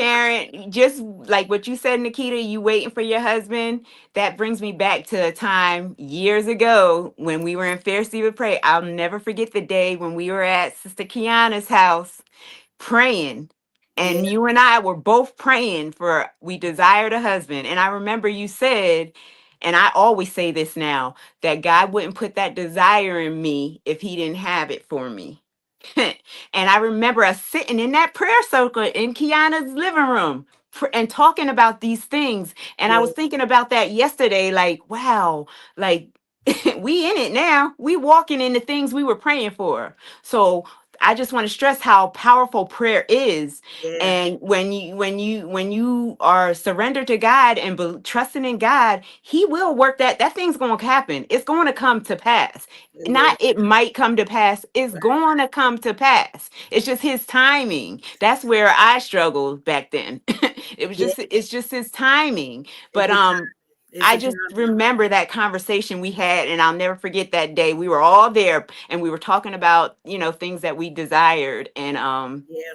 Karen, just like what you said, Nikita, you waiting for your husband. That brings me back to a time years ago when we were in Fair Stephen Pray. I'll never forget the day when we were at Sister Kiana's house praying. Yeah, And you and I were both praying for we desired a husband. And I remember you said, and I always say this now, that God wouldn't put that desire in me if he didn't have it for me. And I remember us sitting in that prayer circle in Kiana's living room and talking about these things. And I yeah, was thinking about that yesterday, like, wow, like we in it now. We walking in the things we were praying for. So I just want to stress how powerful prayer is. yeah. And when you are surrendered to God and trusting in God, he will work that thing's going to happen. It's going to come to pass. It will. Not it might come to pass, it's going to come to pass. It's just his timing. That's where I struggled back then. Yeah, It's just his timing. it's But a time. It's I a time. just remember that conversation we had, and I'll never forget that day. We were all there and we were talking about, things that we desired, and Yeah.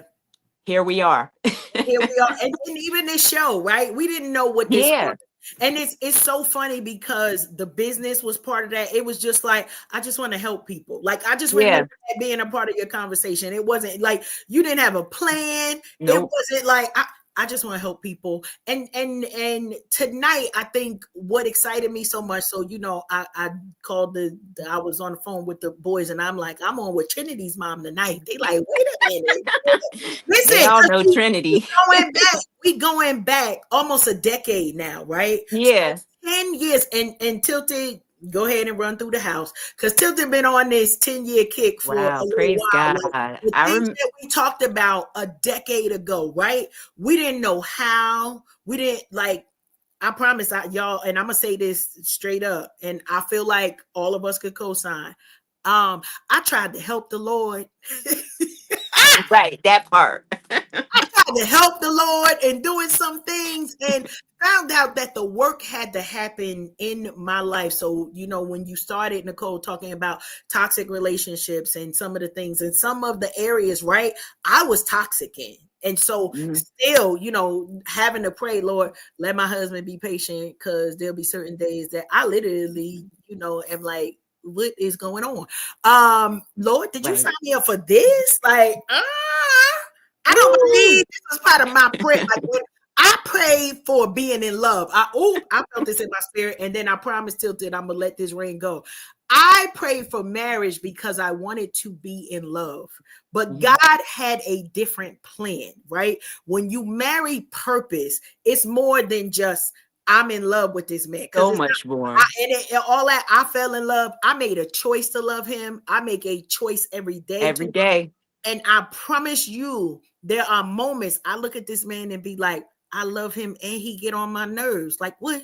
here we are. Here we are, and even this show, right? We didn't know what this was. Yeah. And it's so funny because the business was part of that. It was just like, I just want to help people. Like, I just Yeah. remember that being a part of your conversation. It wasn't like you didn't have a plan. It Nope. wasn't like I just want to help people. And tonight, I think what excited me so much. So, I called I was on the phone with the boys, and I'm like, I'm on with Trinity's mom tonight. They like, wait a minute. They Listen, all 'cause know Trinity. we going back almost a decade now, right? Yeah. So 10 years, and Tilted, go ahead and run through the house, because Tilted been on this 10-year kick for a Wow. little Praise while. God. Like, the things that we talked about a decade ago, right? We didn't know how. We didn't like. I promise, y'all, and I'm gonna say this straight up, and I feel like all of us could co-sign. I tried to help the Lord. Right. That part. To help the Lord and doing some things, and found out that the work had to happen in my life. So, when you started, Nicuole, talking about toxic relationships and some of the things and some of the areas, right, I was toxic in. And so still, having to pray, Lord, let my husband be patient, because there'll be certain days that I literally, am like, what is going on? Lord, did you sign me up for this? Like, I don't believe this was part of my prayer. Like, when I prayed for being in love. I felt this in my spirit, and then I promised Tilted I'm gonna let this ring go. I prayed for marriage because I wanted to be in love, but God had a different plan, right? When you marry purpose, it's more than just I'm in love with this man. So much more. All that, I fell in love. I made a choice to love him. I make a choice every day. Every day. And I promise you, there are moments I look at this man and be like, I love him, and he get on my nerves. Like, what?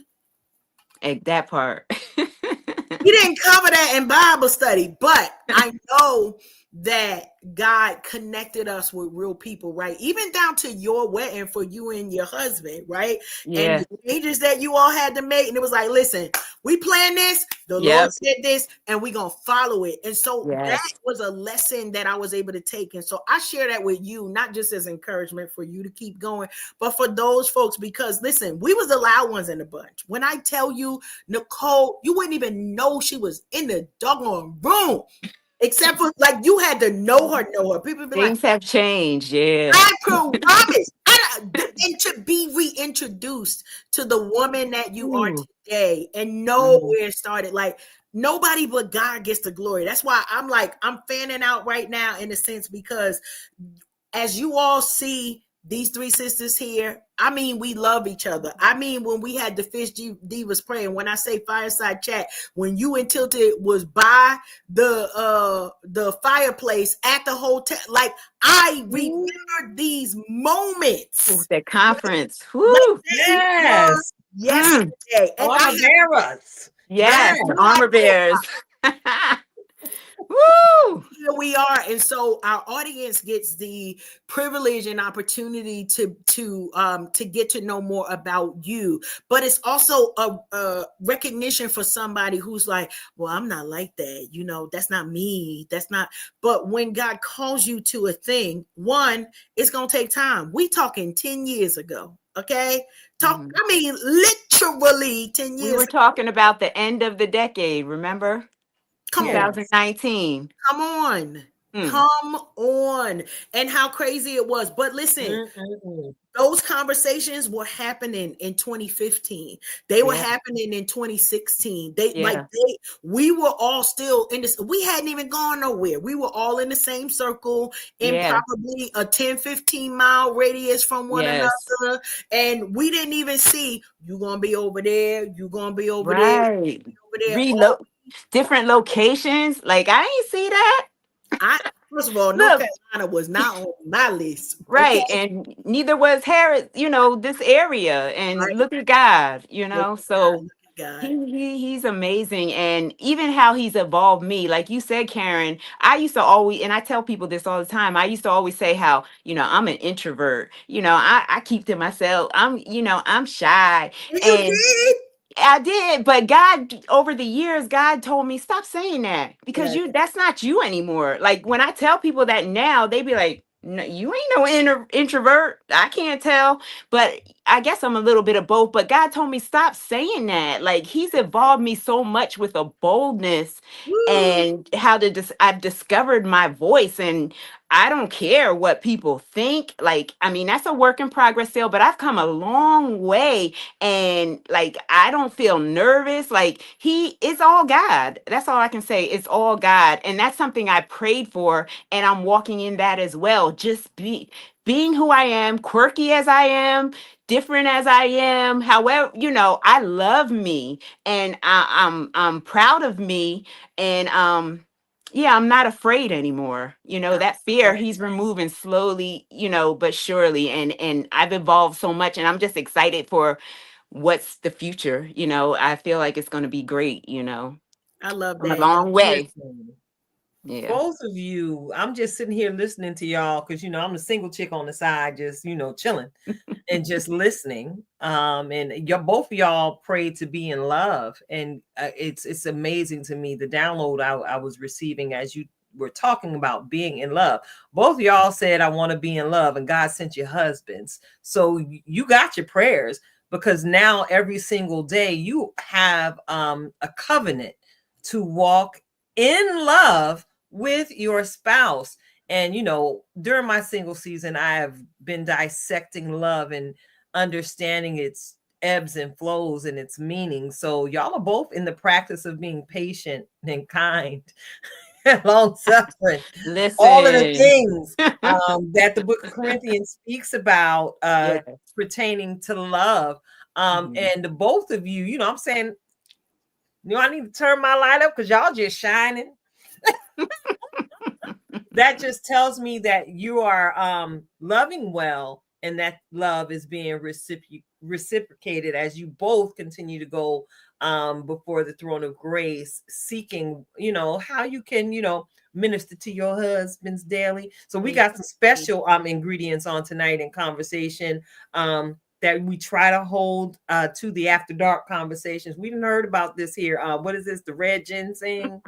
That part. We didn't cover that in Bible study, but I know that God connected us with real people, right? Even down to your wedding for you and your husband, right? Yeah. And the changes that you all had to make. And it was like, listen, we planned this, the Lord said this, and we're going to follow it. And so that was a lesson that I was able to take. And so I share that with you, not just as encouragement for you to keep going, but for those folks, because listen, we was the loud ones in the bunch. When I tell you, Nicuole, you wouldn't even know she was in the doggone room. Except for, like, you had to know her. People be Things have changed. Yeah. I promise. And to be reintroduced to the woman that you are today and know where it started. Like, nobody but God gets the glory. That's why I'm fanning out right now, in a sense, because as you all see these three sisters here, I mean, we love each other. I mean, when we had the Fish Divas praying, when I say fireside chat, when you and Tilted was by the fireplace at the hotel, like, I remember these moments. That conference. Like, yes. Yesterday. And Armor bearers. Yes, Yes. armor bearers. Woo! Here we are, and so our audience gets the privilege and opportunity to get to know more about you. But it's also a recognition for somebody who's like, well, I'm not like that, that's not me, that's not. But when God calls you to a thing, one, it's gonna take time. We talking 10 years ago, okay? Mhm. I mean, literally 10 We years were ago. talking about the end of the decade, remember? Come on. Yes. 2019. Come on. Hmm. Come on. And how crazy it was. But listen, Mm-mm-mm. those conversations were happening in 2015. They were Yeah. happening in 2016. Yeah. We were all still in this. We hadn't even gone nowhere. We were all in the same circle in Yeah. probably a 10-15 mile radius from one Yes. another. And we didn't even see you gonna be over there, you gonna be over there, Right. over there. Reload different locations. Like I ain't see that. I First of all, North Look, Carolina was not on my list. Okay, right. And neither was Harris, this area. And right? look at God, Look at God. So Look at God. he's amazing. And even how he's evolved me, like you said, Karen, I used to always, and I tell people this all the time, I used to always say how, I'm an introvert. I keep to myself. I'm shy. And you And did. I did, but God, over the years, God told me stop saying that because Yes. that's not you anymore. Like when I tell people that now, they be like, no, you ain't no introvert. I can't tell, but I guess I'm a little bit of both. But God told me stop saying that. Like He's evolved me so much with a boldness Woo. and how to I've discovered my voice, and I don't care what people think. Like, I mean, that's a work in progress still, but I've come a long way, and like I don't feel nervous. Like He it's all God. That's all I can say. It's all God. And that's something I prayed for, and I'm walking in that as well. Just being who I am, quirky as I am, different as I am. However, I love me, and I'm proud of me, and yeah, I'm not afraid anymore. That fear He's removing slowly, but surely. And I've evolved so much, and I'm just excited for what's the future. I feel like it's going to be great. I love I'm a that. long way. Listen, Yeah. both of you, I'm just sitting here listening to y'all because I'm a single chick on the side, just chilling and just listening. And both of y'all prayed to be in love, and it's amazing to me the download I was receiving as you were talking about being in love. Both of y'all said, I want to be in love, and God sent you husbands. So you got your prayers, because now every single day you have a covenant to walk in love with your spouse. And during my single season, I have been dissecting love and understanding its ebbs and flows and its meaning. So y'all are both in the practice of being patient and kind, long suffering, all of the Listen. things that the book of Corinthians speaks about Yes. pertaining to love. Mhm. And the both of you, I'm saying, I need to turn my light up because y'all just shining. That just tells me that you are loving well, and that love is being reciprocated as you both continue to go before the throne of grace, seeking how you can minister to your husbands daily. So we got some special ingredients on tonight in conversation that we try to hold to the after dark conversations. We didn't heard about this here. What is this? The red ginseng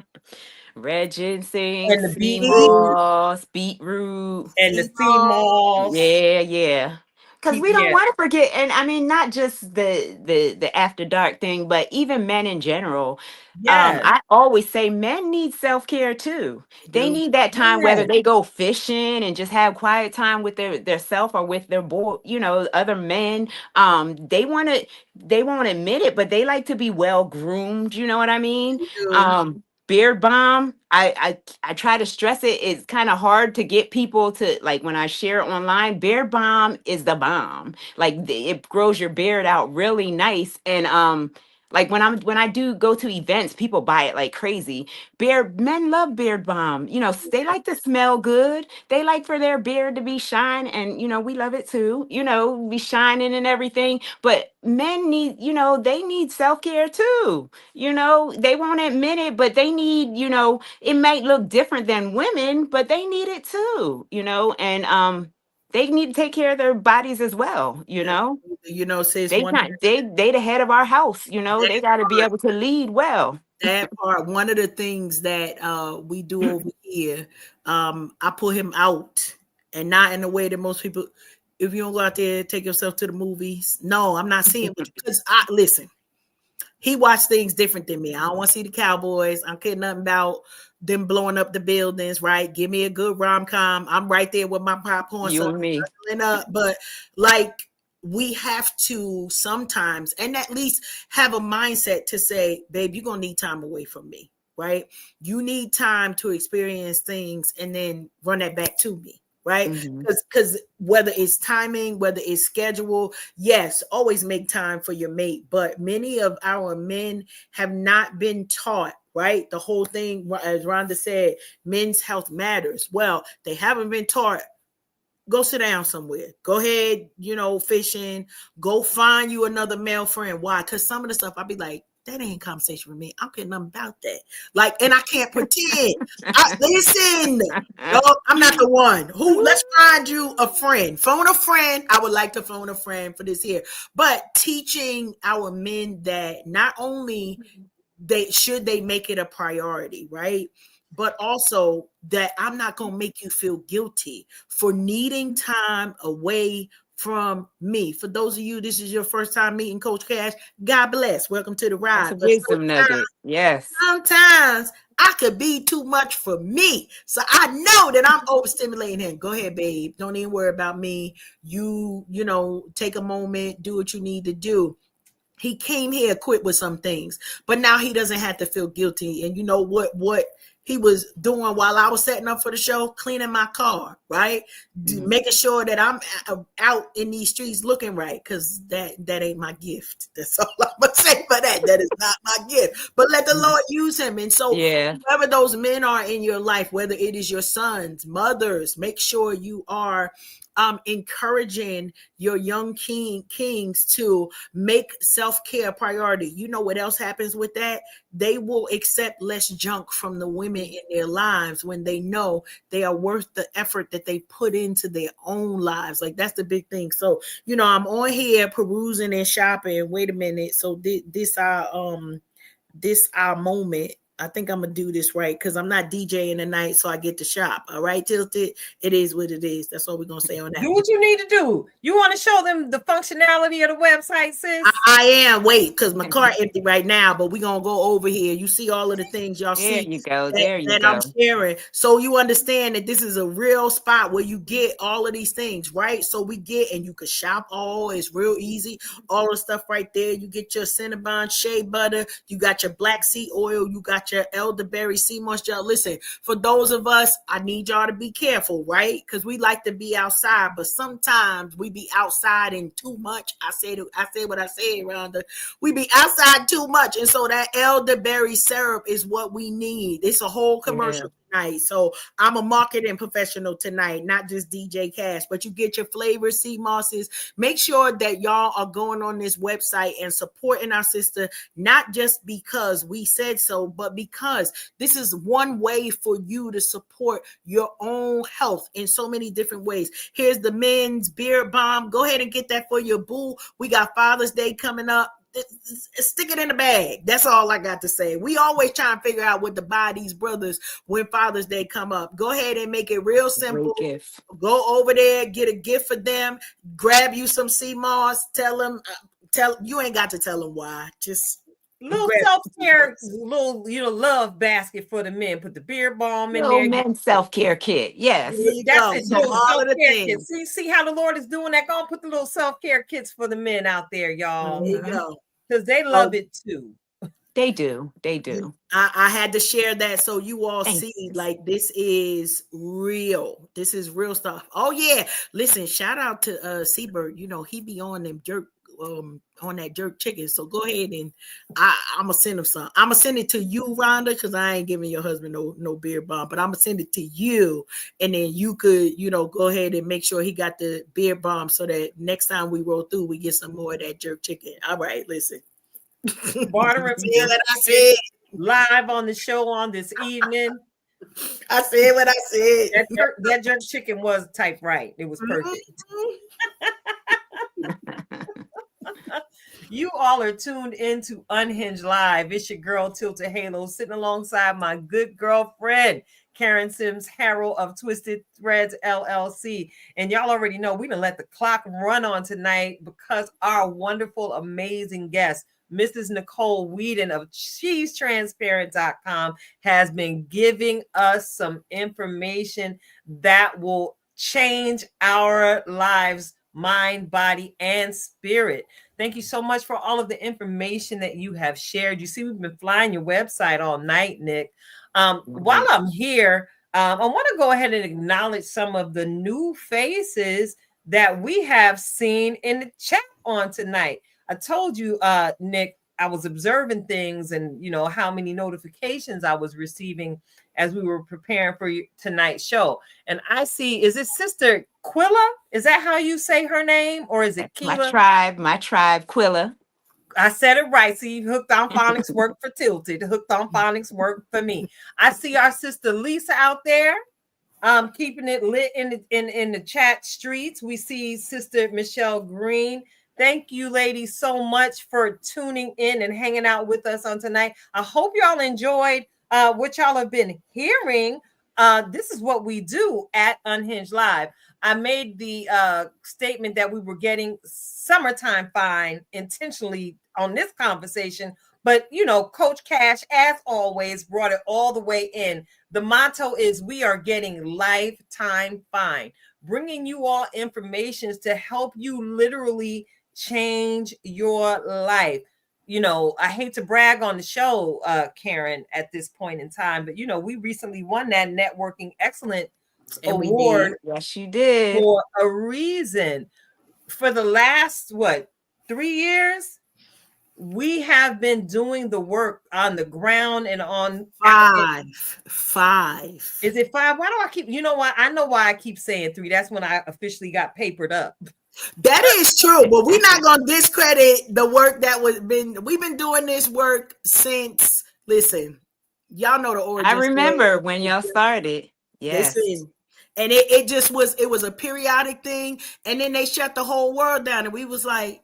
Red ginseng, and the sea beetroot moss, beetroot. and the sea moss. Yeah, yeah. Because Keep we don't yeah, want to forget, and I mean, not just the after dark thing, but even men in general. yes, I always say men need self-care too. They Do need that time, whether yes. they go fishing and just have quiet time with their self, or with their boy, other men. They won't admit it, but they like to be well groomed. You know what I mean? do. Beard balm. I try to stress it. It's kind of hard to get people to, like, when I share it online. Beard balm is the bomb. Like it grows your beard out really nice, and Like when I do go to events, people buy it like crazy. Men love beard balm. You know, they like to smell good. They like for their beard to be shine, and you know, we love it too. You know, be shining and everything. But men need, you know, they need self-care too. You know, they won't admit it, but they need, you know, it might look different than women, but they need it too, you know, and they need to take care of their bodies as well, you know. You know, sis, They one not they the head of our house, you know. They got to be part, able to lead well. that part, one of the things that we do over here, I pull him out, and not in the way that most people. If you don't go out there, take yourself to the movies. No, I'm not seeing with you because I listen. He watched things different than me. I don't want to see the Cowboys. I don't care nothing about them blowing up the buildings, right? Give me a good rom-com. I'm right there with my popcorn You and me. up. But like we have to sometimes and at least have a mindset to say, babe, you're gonna need time away from me, right? You need time to experience things and then run that back to me. Right, Mm-hmm. because whether it's timing, whether it's schedule, yes, always make time for your mate. But many of our men have not been taught, right? The whole thing, as Rhonda said, men's health matters. Well, they haven't been taught. Go sit down somewhere. Go ahead, you know, fishing. Go find you another male friend. Why? Because some of the stuff I'll be like, that ain't conversation with me. I don't care nothing about that. Like, and I can't pretend. Listen, no, I'm not the one. Let's find you a friend. Phone a friend. I would like to phone a friend for this here. But teaching our men that not only they make it a priority, right? But also that I'm not going to make you feel guilty for needing time away from me. For those of you, this is your first time meeting Coach Cash. God bless. Welcome to the That's ride. a But wisdom nugget. Yes. sometimes I could be too much for me. So I know that I'm overstimulating him. Go ahead, babe. Don't even worry about me. You know, take a moment, do what you need to do. He came here equipped with some things, but now he doesn't have to feel guilty. And you know what he was doing while I was setting up for the show? Cleaning my car, right? Mm-hmm. Making sure that I'm out in these streets looking right, because that ain't my gift. That's all I'm gonna say for that. That is not my gift. But let the Lord use him. And so Yeah. whoever those men are in your life, whether it is your sons, mothers, make sure you are encouraging your young kings to make self-care a priority. You know what else happens with that? They will accept less junk from the women in their lives when they know they are worth the effort that they put into their own lives. Like that's the big thing. So, you know, I'm on here perusing and shopping. Wait a minute. So this our moment. I think I'm gonna do this right because I'm not DJing tonight, so I get to shop. All right, Tilted. It is what it is. That's all we're gonna say on that. Do what you need to do. You want to show them the functionality of the website, sis? I am. Wait, because my car empty right now, but we're gonna go over here. You see all of the things y'all There see you go. There you that I'm go. sharing. So you understand that this is a real spot where you get all of these things, right? So we get, and you can shop all, it's real easy. All the stuff right there. You get your Cinnabon shea butter, you got your black seed oil, you got your elderberry sea moss gel. Listen, for those of us, I need y'all to be careful, right? Because we like to be outside, but sometimes we be outside in too much. I said what I said, Rhonda. We be outside too much. And so that elderberry syrup is what we need. It's a whole commercial tonight. So I'm a marketing professional tonight, not just DJ Cash, but you get your flavors, sea mosses. Make sure that y'all are going on this website and supporting our sister, not just because we said so, but because this is one way for you to support your own health in so many different ways. Here's the men's beard balm. Go ahead and get that for your boo. We got Father's Day coming up. Stick it in the bag. That's all I got to say. We always try and figure out what to buy these brothers when Father's Day come up. Go ahead and make it real simple. Great gift. Go over there, get a gift for them. Grab you some sea moss. Tell them. You ain't got to tell them why. Just little self-care, little love basket for the men. Put the beard balm in Little there. men's self-care kit. Yes. That's it. So all of the things. Kits. See how the Lord is doing that? Go and put the little self-care kits for the men out there, y'all. There you go. Because they love it too. They do. They do. I had to share that so you all Thanks. see, like, this is real. This is real stuff. Oh yeah, listen, shout out to Seabird. You know, he be on them jerk on that jerk chicken. So go ahead and I'm gonna send him some. I'm gonna send it to you, Rhonda, because I ain't giving your husband no beard bomb, but I'm gonna send it to you, and then you could, go ahead and make sure he got the beard bomb so that next time we roll through, we get some more of that jerk chicken. All right, listen. Bartering Yeah, what I said. live on the show on this evening. I said what I said. That jerk chicken was typed right. It was perfect. You all are tuned into Unhinged Live. It's your girl Tilted Halo sitting alongside my good girlfriend Karen Sims Harrell of Twisted Threads LLC. And y'all already know we done let the clock run on tonight because our wonderful, amazing guest, Mrs. Nicuole Weedon of CheeseTransparent.com, has been giving us some information that will change our lives, mind, body, and spirit. Thank you so much for all of the information that you have shared. You see, we've been flying your website all night, Nick. While I'm here, I want to go ahead and acknowledge some of the new faces that we have seen in the chat on tonight. I told you, Nick, I was observing things and, how many notifications I was receiving as we were preparing for tonight's show. And I see, is it Sister Quilla? Is that how you say her name? Or is it Keela? My tribe, Quilla. I said it right. See, Hooked on Phonics work for Tilted. Hooked on Phonics work for me. I see our sister Lisa out there, keeping it lit in the chat streets. We see Sister Michelle Green. Thank you, ladies, so much for tuning in and hanging out with us on tonight. I hope y'all enjoyed what y'all have been hearing. This is what we do at Unhinged Live. I made the statement that we were getting summertime fine intentionally on this conversation, but Coach Cash, as always, brought it all the way in. The motto is we are getting lifetime fine, bringing you all information to help you literally change your life. I hate to brag on the show, Karen, at this point in time, but we recently won that Networking Excellence Award. Yes, you did. For a reason. For the last 3 years, we have been doing the work on the ground and on five. Is it 5? Why do I keep? You know what? I know why I keep saying 3. That's when I officially got papered up. That is true, but we're not gonna discredit the work that we've been doing this work since. Listen, y'all know the origin. I remember when y'all started. Yes. Listen, and it was a periodic thing, and then they shut the whole world down, and we was like,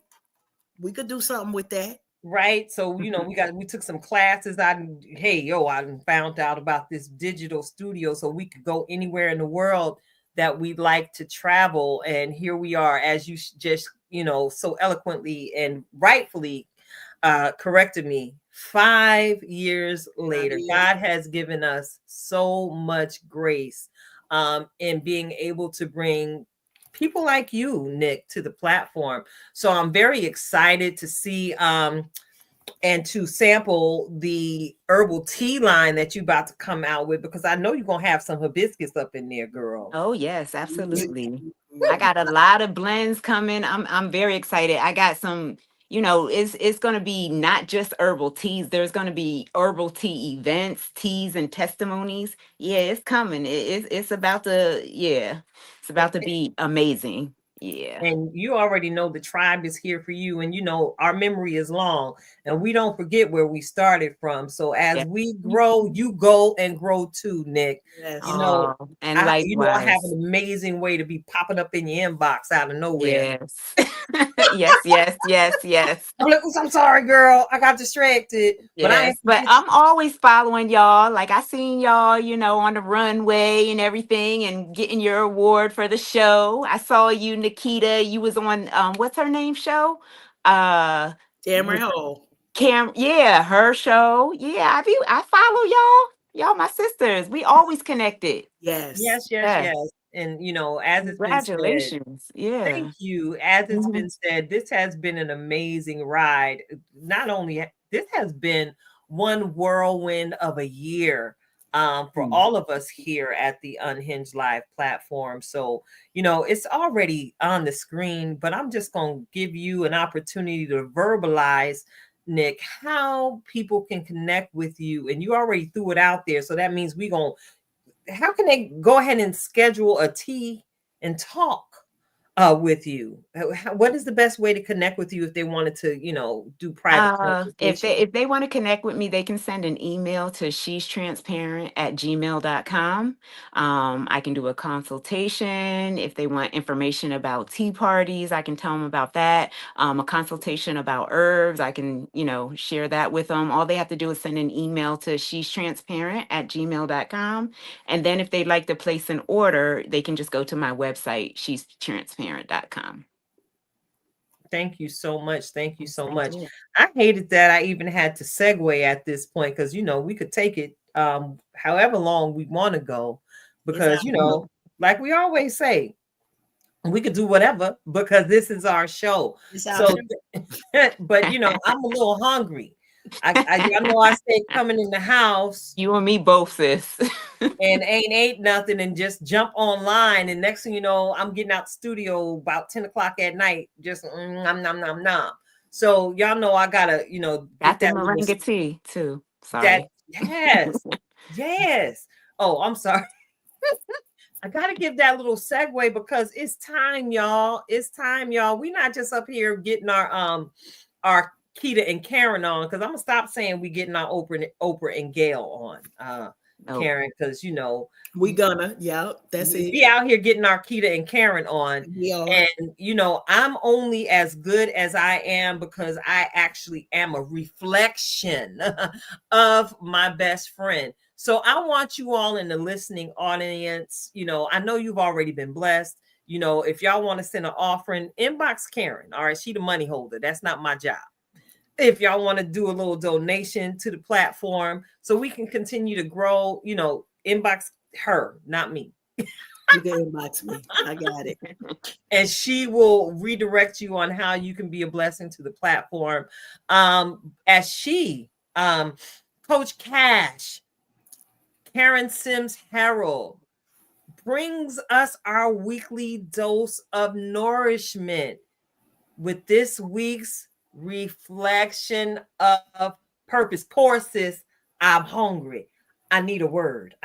we could do something with that. Right. So, we took some classes. I found out about this digital studio so we could go anywhere in the world that we'd like to travel. And here we are, as you just, so eloquently and rightfully corrected me. 5 years later, God has given us so much grace in being able to bring people like you, Nick, to the platform. So I'm very excited to see and to sample the herbal tea line that you're about to come out with, because I know you're going to have some hibiscus up in there, girl. Oh, yes, absolutely. I got a lot of blends coming. I'm very excited. I got some, it's going to be not just herbal teas. There's going to be herbal tea events, teas and testimonies. Yeah, it's coming. It's about to, it's about to be amazing. Yeah. And you already know the tribe is here for you. And, our memory is long and we don't forget where we started from. So as we grow, you go and grow too, Nick. Yes. And I have an amazing way to be popping up in your inbox out of nowhere. Yes. yes. I'm sorry, girl. I got distracted. Yes. But I'm always following y'all. Like I seen y'all, on the runway and everything and getting your award for the show. I saw you, Nikita. You was on what's her name show? Cameron Hall. Her show. Yeah, I follow y'all. Y'all my sisters. We always connected. Yes. And as it's congratulations. Been said, thank you. As it's been said, this has been an amazing ride. Not only this has been one whirlwind of a year. for all of us here at the Unhinged Live platform. So, it's already on the screen, but I'm just going to give you an opportunity to verbalize, Nick, how people can connect with you. And you already threw it out there. So that means how can they go ahead and schedule a tea and talk with you? What is the best way to connect with you if they wanted to, do private consultation? If they want to connect with me, they can send an email to she'stransparent@gmail.com. I can do a consultation. If they want information about tea parties, I can tell them about that. A consultation about herbs, I can, share that with them. All they have to do is send an email to she'stransparent@gmail.com. And then if they'd like to place an order, they can just go to my website, she'stransparent.com. Thank you so much. Thank you so Thank much. you. I hated that I even had to segue at this point because we could take it however long we want to go, because like we always say, we could do whatever because this is our show. So but I'm a little hungry. I know I stayed coming in the house. You and me both, sis. And ain't ate nothing and just jump online. And next thing you know, I'm getting out the studio about 10 o'clock at night, just nom, nom, nom, nom. So y'all know I gotta, Got the moringa tea too. That, Sorry. yes. Yes. Oh, I'm sorry. I gotta give that little segue because it's time, y'all. It's time, y'all. We're not just up here getting our Keita and Karen on, because I'm gonna stop saying we getting our Oprah and Gail on. Karen, because we gonna, that's it. We out here getting our Keita and Karen on. And I'm only as good as I am because I actually am a reflection of my best friend. So I want you all in the listening audience. I know you've already been blessed. If y'all want to send an offering, inbox Karen. All right, she the money holder. That's not my job. If y'all want to do a little donation to the platform so we can continue to grow, inbox her, not me. You can inbox me. I got it. And she will redirect you on how you can be a blessing to the platform. As she, Coach Cash, Karen Sims Harrell, brings us our weekly dose of nourishment with this week's reflection of purpose. Poor sis, I'm hungry. I need a word.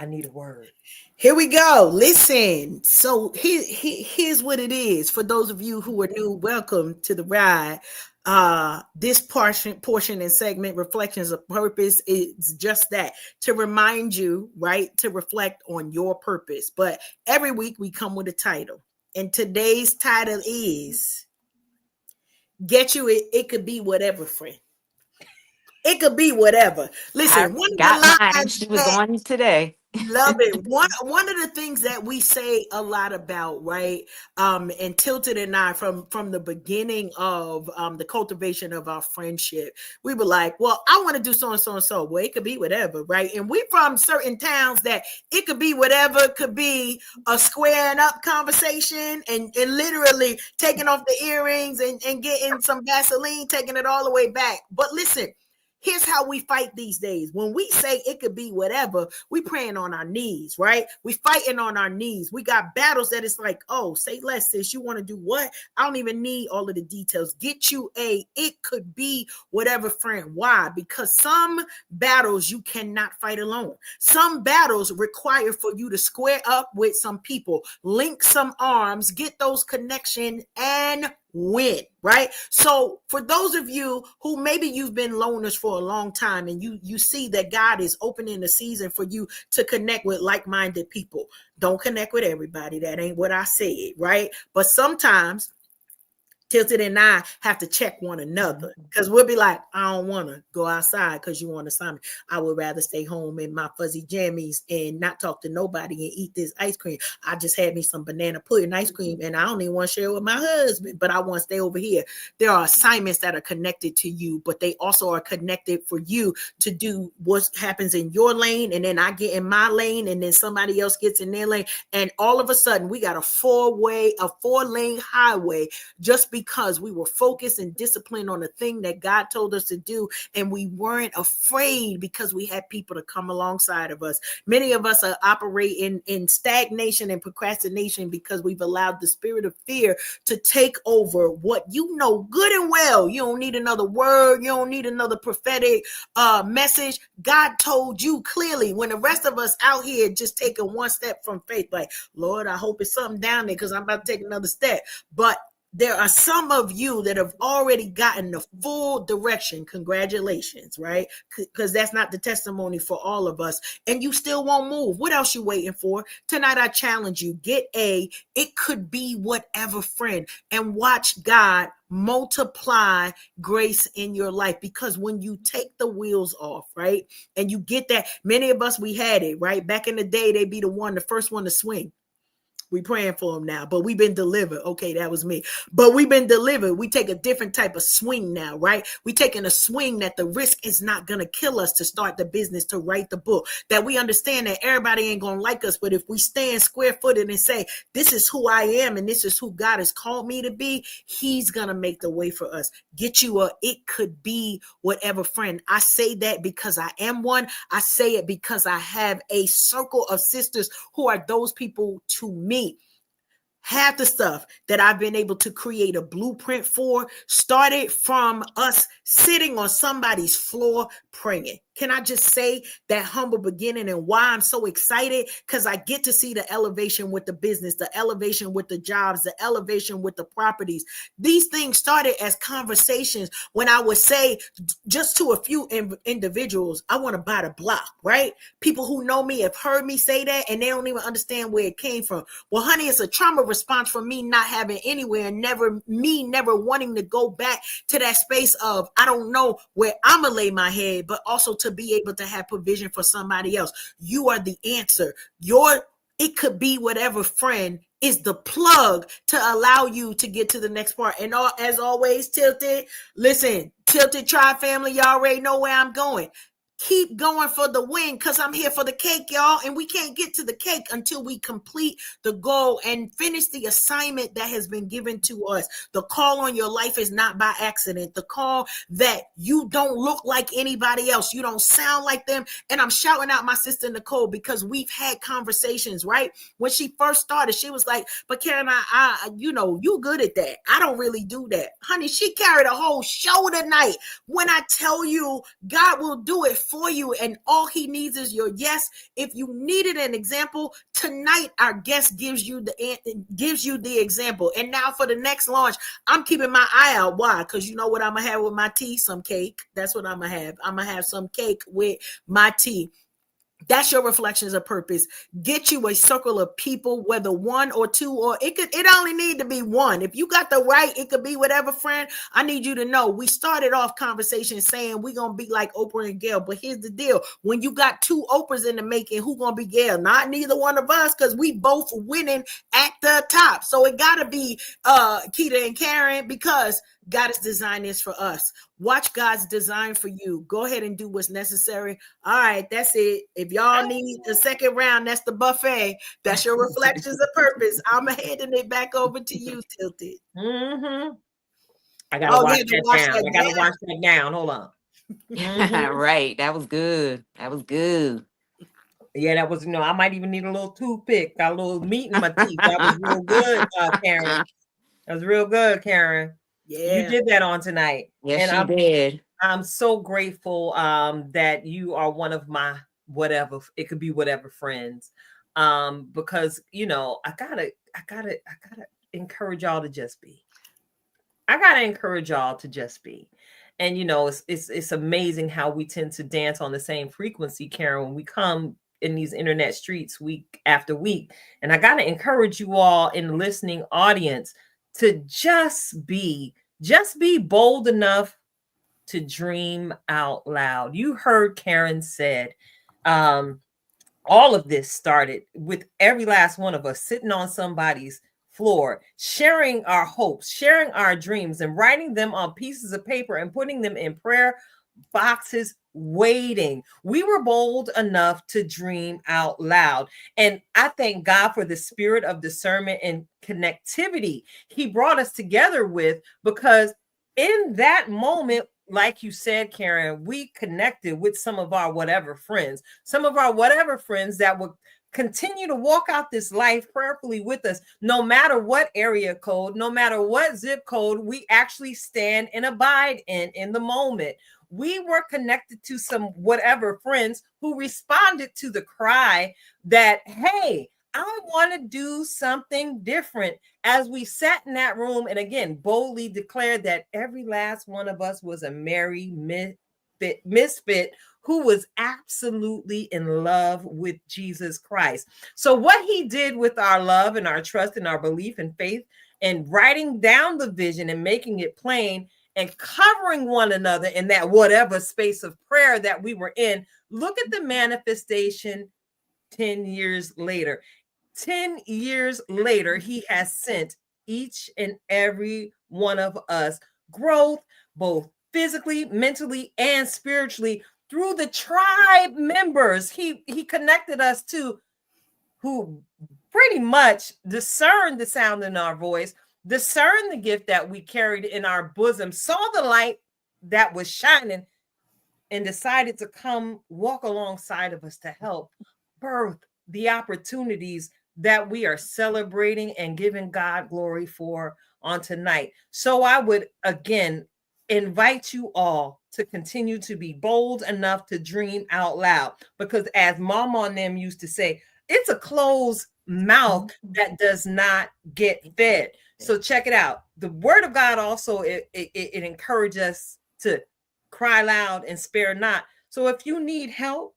Here we go. Listen. So here's what it is. For those of you who are new, welcome to the ride. This portion and segment, Reflections of Purpose, is just that, to remind you, right, to reflect on your purpose. But every week we come with a title. And today's title is Get You It Could Be Whatever, friend. It could be whatever. Listen, one of the lines she was on today. Love it. One of the things that we say a lot about, right? And Tilted and I, from the beginning of the cultivation of our friendship, we were like, well, I want to do so and so and so. Well, it could be whatever, right? And we from certain towns that it could be whatever. Could be a squaring up conversation and literally taking off the earrings and getting some Vaseline, taking it all the way back. But listen, here's how we fight these days. When we say it could be whatever, we praying on our knees, right? We fighting on our knees. We got battles that it's like, oh, say less, sis. You want to do what? I don't even need all of the details. Get you it could be whatever, friend. Why? Because some battles you cannot fight alone. Some battles require for you to square up with some people, link some arms, get those connections, and win, right? So for those of you who maybe you've been loners for a long time and you see that God is opening the season for you to connect with like-minded people. Don't connect with everybody. That ain't what I said, right? But sometimes Tilted and I have to check one another, because we'll be like, I don't want to go outside because you want to sign me. I would rather stay home in my fuzzy jammies and not talk to nobody and eat this ice cream. I just had me some banana pudding ice cream and I don't even want to share it with my husband, but I want to stay over here. There are assignments that are connected to you, but they also are connected for you to do what happens in your lane. And then I get in my lane and then somebody else gets in their lane. And all of a sudden we got a four-lane highway just because because we were focused and disciplined on the thing that God told us to do, and we weren't afraid because we had people to come alongside of us. Many of us are operating in stagnation and procrastination because we've allowed the spirit of fear to take over what you know good and well. You don't need another word. You don't need another prophetic message. God told you clearly, when the rest of us out here just taking one step from faith, like, Lord, I hope it's something down there because I'm about to take another step. But there are some of you that have already gotten the full direction. Congratulations, right? Because that's not the testimony for all of us. And you still won't move. What else you waiting for? Tonight, I challenge you. Get it could be whatever friend, and watch God multiply grace in your life. Because when you take the wheels off, right, and you get that, many of us, we had it, right? Back in the day, they'd be the first one to swing. We praying for them now, but we've been delivered. Okay, that was me. But we've been delivered. We take a different type of swing now, right? We taking a swing that the risk is not going to kill us to start the business, to write the book, that we understand that everybody ain't going to like us. But if we stand square footed and say, this is who I am and this is who God has called me to be, he's going to make the way for us. Get you it could be whatever friend. I say that because I am one. I say it because I have a circle of sisters who are those people to me. Half the stuff that I've been able to create a blueprint for started from us sitting on somebody's floor praying. Can I just say that humble beginning and why I'm so excited? Because I get to see the elevation with the business, the elevation with the jobs, the elevation with the properties. These things started as conversations when I would say just to a few individuals, I want to buy the block, right? People who know me have heard me say that and they don't even understand where it came from. Well, honey, it's a trauma response from me not having anywhere and never wanting to go back to that space of, I don't know where I'm going to lay my head, but also to be able to have provision for somebody else. You are the answer. It could be whatever friend is the plug to allow you to get to the next part. And as always, Tilted, listen, Tilted Tribe family, y'all already know where I'm going. Keep going for the win, because I'm here for the cake, y'all. And we can't get to the cake until we complete the goal and finish the assignment that has been given to us. The call on your life is not by accident. The call that you don't look like anybody else. You don't sound like them. And I'm shouting out my sister Nicuole because we've had conversations, right? When she first started, she was like, but Karen, you good at that. I don't really do that. Honey, she carried a whole show tonight. When I tell you, God will do it for you, and all he needs is your yes. If you needed an example tonight, our guest gives you the example. And now for the next launch, I'm keeping my eye out. Why? Because you know what I'm gonna have with my tea? Some cake. That's what I'm gonna have. I'm gonna have some cake with my tea. That's your reflections of purpose. Get you a circle of people, whether one or two, or it only need to be one. If you got the right, it could be whatever friend. I need you to know, we started off conversation saying we're going to be like Oprah and Gail, but here's the deal. When you got two Oprahs in the making, who going to be Gail? Not neither one of us, because we both winning at the top. So it got to be Keita and Karen, because God has designed this for us. Watch God's design for you. Go ahead and do what's necessary. All right, that's it. If y'all need a second round, that's the buffet. That's your reflections of purpose. I'm handing it back over to you, Tilted. Mm-hmm. I gotta watch that down. Hold on. Mm-hmm. Right. That was good. Yeah, that was, I might even need a little toothpick. Got a little meat in my teeth. That was real good, Karen. That was real good, Karen. Yeah. You did that on tonight. Yes, and she did. I'm so grateful that you are one of my whatever, it could be whatever friends. Because I gotta encourage y'all to just be. I gotta encourage y'all to just be. And it's amazing how we tend to dance on the same frequency, Karen, when we come in these internet streets week after week. And I gotta encourage you all in the listening audience to just be bold enough to dream out loud. You heard Karen said, all of this started with every last one of us sitting on somebody's floor, sharing our hopes, sharing our dreams, and writing them on pieces of paper and putting them in prayer boxes waiting. We were bold enough to dream out loud. And I thank God for the spirit of discernment and connectivity He brought us together with, because in that moment, like you said, Karen, we connected with some of our whatever friends that would continue to walk out this life prayerfully with us, no matter what area code, no matter what zip code we actually stand and abide in the moment. We were connected to some whatever friends who responded to the cry that, hey, I want to do something different. As we sat in that room and again boldly declared that every last one of us was a merry misfit who was absolutely in love with Jesus Christ. So, what He did with our love and our trust and our belief and faith, and writing down the vision and making it plain and covering one another in that whatever space of prayer that we were in, look at the manifestation 10 years later. 10 years later, He has sent each and every one of us growth, both physically, mentally, and spiritually, through the tribe members He connected us to, who pretty much discerned the sound in our voice, discerned the gift that we carried in our bosom, saw the light that was shining, and decided to come walk alongside of us to help birth the opportunities that we are celebrating and giving God glory for on tonight. So I would again invite you all to continue to be bold enough to dream out loud, because as Mama and them used to say, it's a closed mouth that does not get fed. So check it out. The word of God also, it encourages us to cry loud and spare not. So if you need help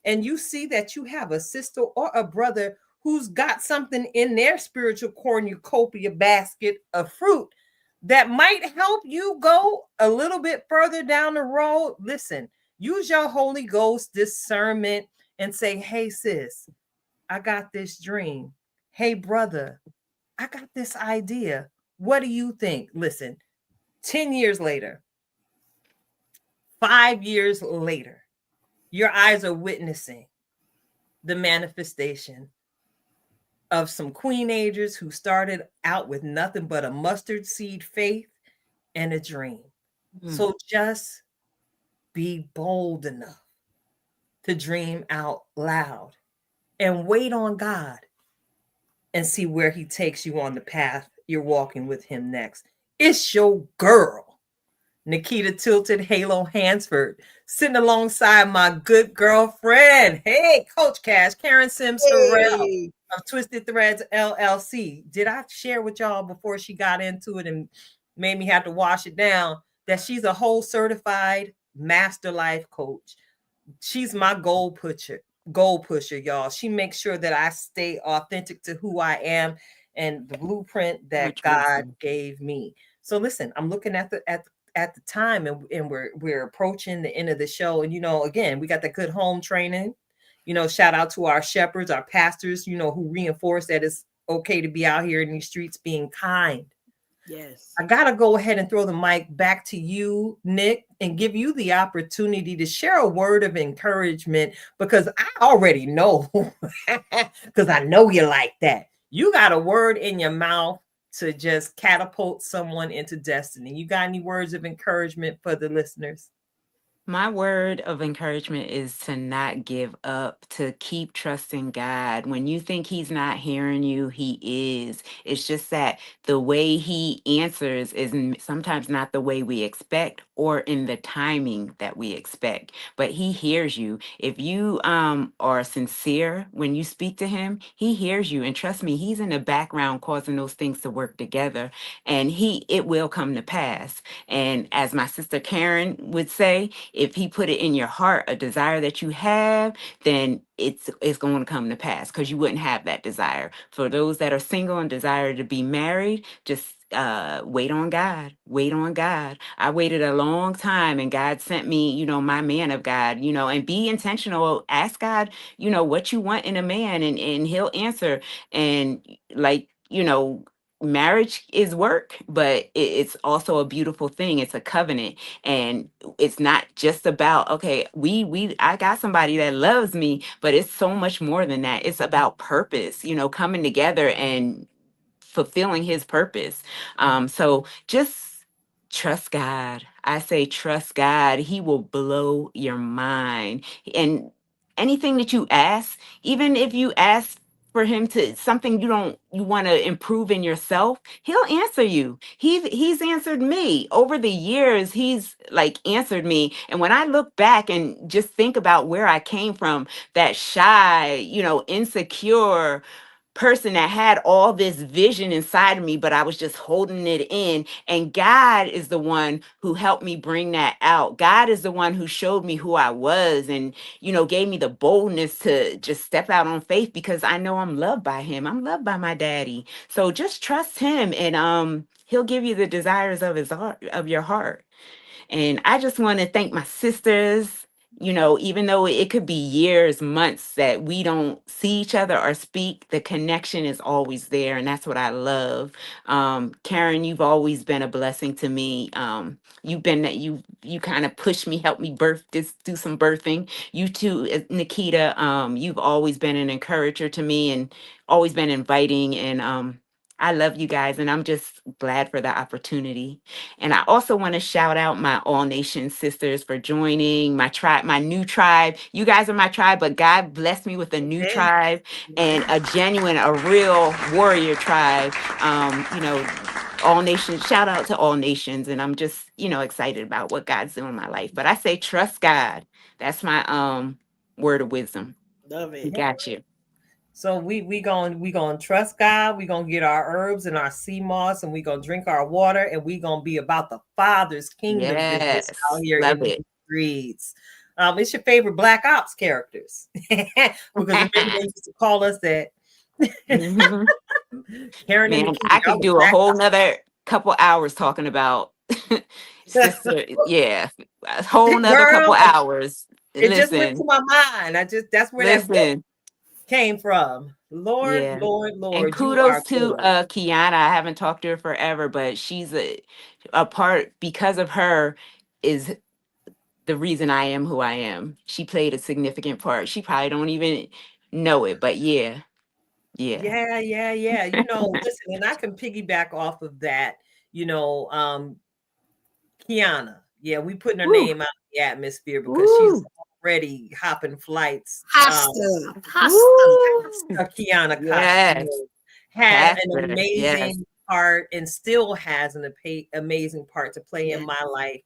and you see that you have a sister or a brother who's got something in their spiritual cornucopia basket of fruit that might help you go a little bit further down the road, listen, use your Holy Ghost discernment and say, hey, sis, I got this dream. Hey, brother, I got this idea. What do you think? Listen, 10 years later, 5 years later, your eyes are witnessing the manifestation of some queenagers who started out with nothing but a mustard seed faith and a dream. So just be bold enough to dream out loud and wait on God and see where He takes you on the path you're walking with Him next. It's your girl, Nikita Tilted Halo Hansford, sitting alongside my good girlfriend. Hey, Coach Cash, Karen Sims Harrell of Twisted Threads LLC. Did I share with y'all before she got into it and made me have to wash it down that she's a whole certified master life coach? She's my goal pusher, y'all. She makes sure that I stay authentic to who I am and the blueprint that God gave me. So listen, I'm looking at the time, and we're approaching the end of the show. And again, we got the good home training. Shout out to our shepherds, our pastors, who reinforce that it's okay to be out here in these streets being kind. Yes. I got to go ahead and throw the mic back to you, Nick, and give you the opportunity to share a word of encouragement, because I already know, because I know you like that. You got a word in your mouth to just catapult someone into destiny. You got any words of encouragement for the listeners? My word of encouragement is to not give up, to keep trusting God. When you think He's not hearing you, He is. It's just that the way He answers is sometimes not the way we expect or in the timing that we expect. But He hears you. If you are sincere when you speak to Him, He hears you. And trust me, He's in the background causing those things to work together. And it will come to pass. And as my sister Karen would say, if He put it in your heart, a desire that you have, then it's going to come to pass, because you wouldn't have that desire. For those that are single and desire to be married, just wait on God. Wait on God. I waited a long time, and God sent me, my man of God, and be intentional. Ask God, what you want in a man, and He'll answer. And like, marriage is work, but it's also a beautiful thing. It's a covenant, and it's not just about, okay, I got somebody that loves me, but it's so much more than that. It's about purpose, coming together and fulfilling his purpose. So just trust God. I say trust God. He will blow your mind. And anything that you ask, even if you ask for him to something you want to improve in yourself, he'll answer you. He's answered me over the years. He's like answered me. And when I look back and just think about where I came from, that shy, insecure person that had all this vision inside of me, but I was just holding it in. And God is the one who helped me bring that out. God is the one who showed me who I was and, gave me the boldness to just step out on faith, because I know I'm loved by him. I'm loved by my daddy. So just trust him, and he'll give you the desires of his heart, of your heart. And I just want to thank my sisters. Even though it could be years, months that we don't see each other or speak, the connection is always there. And that's what I love. Karen, you've always been a blessing to me. You kind of pushed me, helped me do some birthing. You too, Nikita, you've always been an encourager to me and always been inviting. And I love you guys. And I'm just glad for the opportunity. And I also want to shout out my All Nations sisters for joining my tribe, my new tribe. You guys are my tribe, but God blessed me with a new tribe and a real warrior tribe. All Nations, shout out to All Nations. And I'm just, excited about what God's doing in my life. But I say, trust God. That's my word of wisdom. Love He it. got you. So we gonna trust God. We gonna get our herbs and our sea moss, and we gonna drink our water, and we gonna be about the Father's kingdom business out Yes. here in Love these it. streets. It's your favorite Black Ops characters, because remember they used to call us that. Mhm. Karen and Man, Nikita, I y'all could was do a Black whole Ops. nother couple hours talking about sister. Yeah, a whole nother couple Girl, hours. it just went to Listen, my mind. That's where that listen. came from. Lord, Yeah. Lord, And Lord, you kudos are to good. Kiana. I haven't talked to her forever, but she's a part, because of her is the reason I am who I am. She played a significant part. She probably don't even know it, but yeah. Yeah. Yeah, yeah, yeah. Listen, and I can piggyback off of that. You know, Kiana. Yeah, we putting her Woo, name out in the atmosphere because she's woo, already hopping flights. Hasta. Hasta. woo. Kiana Yes. Costume had an Pastor. Yes. amazing part and still has an amazing part to play in Yeah. my life.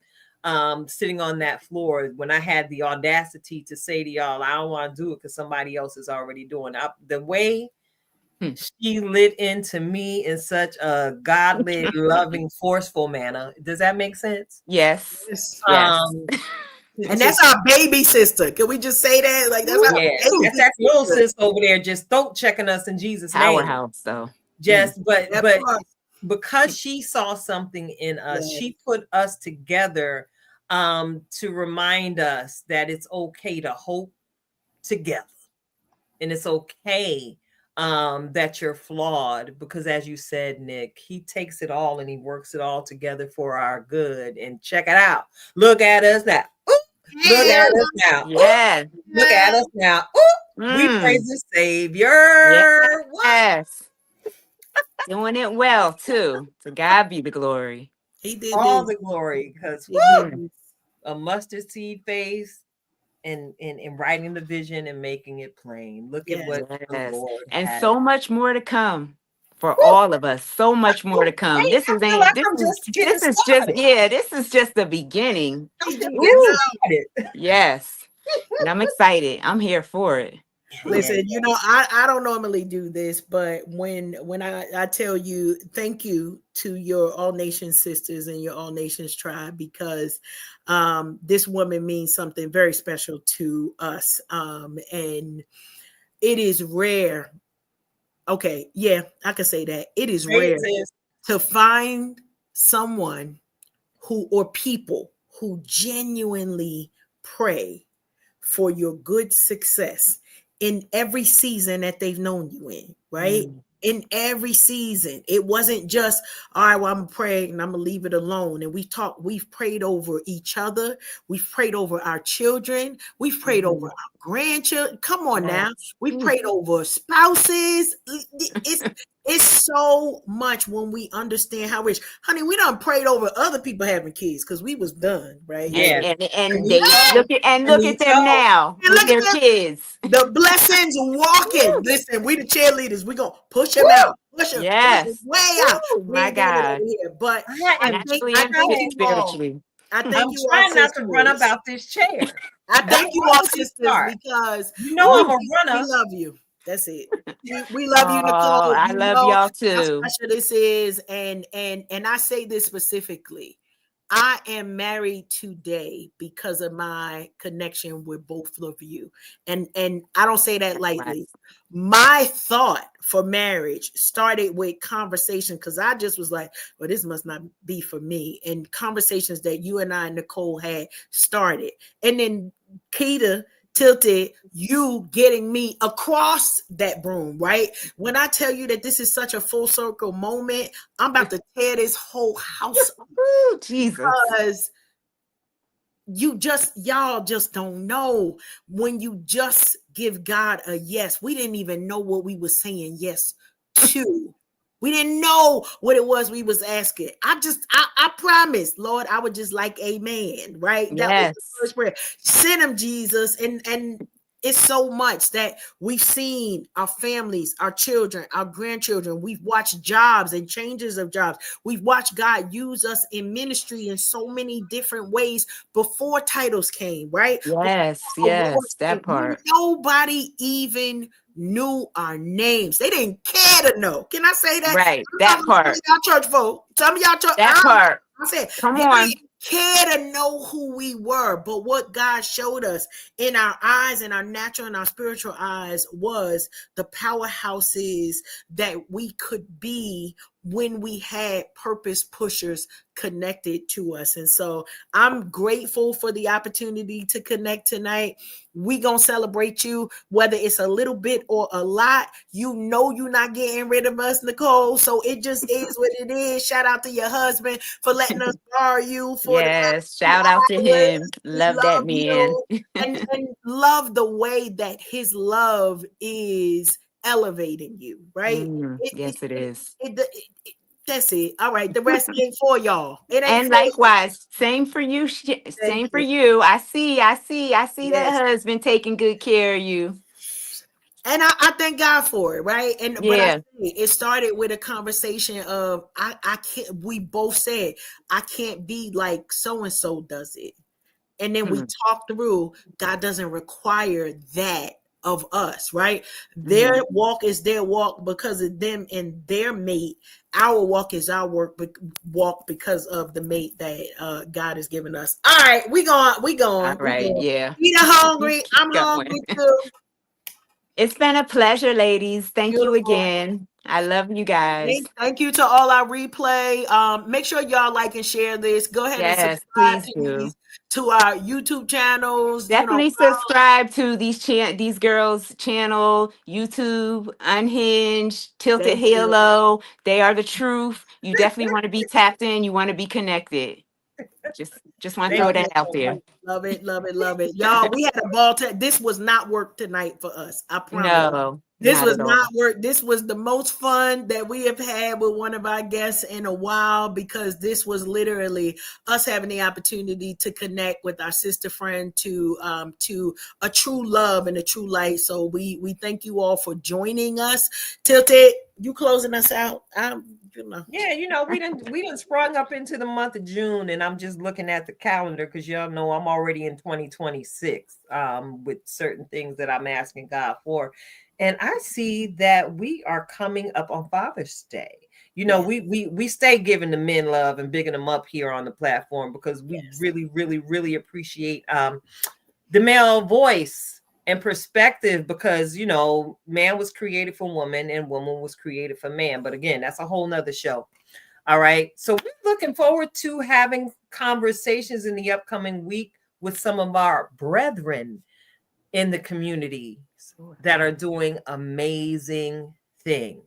Sitting on that floor when I had the audacity to say to y'all, I don't want to do it because somebody else is already doing it. The way Hmm. she lit into me in such a godly, loving, forceful manner. Does that make sense? Yes. Yes. Yes. Um, And that's our baby sister. Can we just say that? Like that's our yeah, Woo. that's baby that little sister. sis over there just throat checking us in Jesus' name. Powerhouse, though. Mm. Just, but That part. because she saw something in us, Yeah. she put us together to remind us that it's okay to hope together. And it's okay that you're flawed, because as you said, Nick, he takes it all and he works it all together for our good. And check it out. Look at us now. Ooh, look at us now. Ooh, Yeah. look at us now. Ooh, we praise Mm. the Savior. What? Yes. Doing it well, too. To God be the glory. He did All this. the glory, because He did Mm. this. a mustard seed face and writing the vision and making it plain. Look at Yes. what the Yes. Lord And has. so much more to come for Woo! all of us. So much more to come. Hey, This I is feel ain't like this I'm is just getting this is just started. yeah, this is just the beginning. I'm He just did. Woo! getting started. Yes. And I'm excited. I'm here for it. Yeah, Listen, I don't normally do this, but when I tell you thank you to your All Nations sisters and your All Nations tribe, because this woman means something very special to us. And it is rare. Okay, yeah, I can say that. It is say it, rare sis. to find someone who or people who genuinely pray for your good success in every season that they've known you in, right? Mm. in every season. It wasn't just, all right, well, I'm praying and I'm gonna leave it alone. And we've prayed over each other, we've prayed over our children, we've prayed over our grandchildren. Come on now, we've prayed over spouses. It's so much when we understand how rich, honey. We done prayed over other people having kids because we was done, right? Yeah. And they look at them now And with look their at them. kids. The blessings walking. Listen, we the cheerleaders. We gonna push them out. Push them Yes. way out. Woo, We my ain't doing it God. over here. But Naturally and thank you all. spiritually. I I'm thank you all, trying not to run sisters. about this chair. I thank you all, sisters, Start. because You know I'm a we runner. love you. That's it. We love you, Oh, Nicole. I You love know y'all how too. special this is, and I say this specifically. I am married today because of my connection with both of you, and I don't say that lightly. My thought for marriage started with conversation because I just was like, well, this must not be for me, and conversations that you and I, Nicole, had started, and then Keita tilted you getting me across that broom, right? When I tell you that this is such a full circle moment, I'm about to tear this whole house up. Ooh, Jesus. Because y'all just don't know when you just give God a yes. We didn't even know what we were saying yes to. We didn't know what it was we was asking. I promised, Lord, I would just like amen, right? Yes. That was the first prayer. Send him, Jesus. And it's so much that we've seen our families, our children, our grandchildren. We've watched jobs and changes of jobs. We've watched God use us in ministry in so many different ways before titles came, right? Yes, that part. Nobody even knew our names. They didn't care to know. Can I say that? Right, that part. Some of y'all church folk. Some of y'all church. That part. I said, come they on. didn't care to know who we were, but what God showed us in our eyes, in our natural and our spiritual eyes, was the powerhouses that we could be when we had purpose pushers connected to us. And so I'm grateful for the opportunity to connect tonight. We gonna celebrate you, whether it's a little bit or a lot. You know you're not getting rid of us, Nicole. So it just is what it is. Shout out to your husband for letting us borrow you for yes. Shout out to him. Love that man. and love the way that his love is elevating you, right? Yes, it is. That's it. All right. The rest ain't for y'all. It ain't And for likewise, same for you. Same for you. I see Yes. that husband taking good care of you. And I thank God for it, right? And but Yeah. it started with a conversation of I can't. We both said I can't be like so and so does it, and then we talked through. God doesn't require that of us, right? Their walk is their walk because of them and their mate. Our walk is our walk because of the mate that God has given us. All right, we going. All right, yeah. Peter hungry. I'm hungry too. It's been a pleasure, ladies. Thank you again. I love you guys. Thank you to all our replay. Make sure y'all like and share this. Go ahead and subscribe to our YouTube channels. Definitely subscribe to these girls' channel, YouTube, Unhinged, Tilted Halo. They are the truth. You definitely want to be tapped in. You want to be connected. Just want to throw that out there. Love it. Y'all, we had a ball. This was not work tonight for us. I promise. No. This was not work. This was the most fun that we have had with one of our guests in a while, because this was literally us having the opportunity to connect with our sister friend to a true love and a true light. So we thank you all for joining us. Tilted, you closing us out? Yeah, we didn't sprung up into the month of June, and I'm just looking at the calendar because y'all know I'm already in 2026 with certain things that I'm asking God for. And I see that we are coming up on Father's Day. We stay giving the men love and bigging them up here on the platform because we really, really, really appreciate the male voice and perspective, because man was created for woman and woman was created for man. But again, that's a whole nother show. All right. So we're looking forward to having conversations in the upcoming week with some of our brethren in the community that are doing amazing things.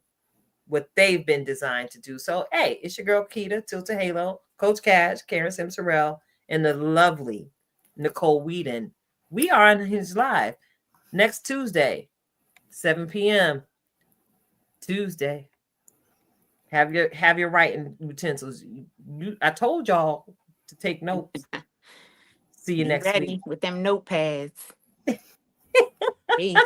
what they've been designed to do. So, hey, it's your girl Keita, Tilta Halo, Coach Cash, Karen Simsorel, and the lovely Nicuole Weedon. We are on his live next Tuesday, 7 p.m. Tuesday. Have your writing utensils. I told y'all to take notes. See you Be next ready week. with them notepads. Peace.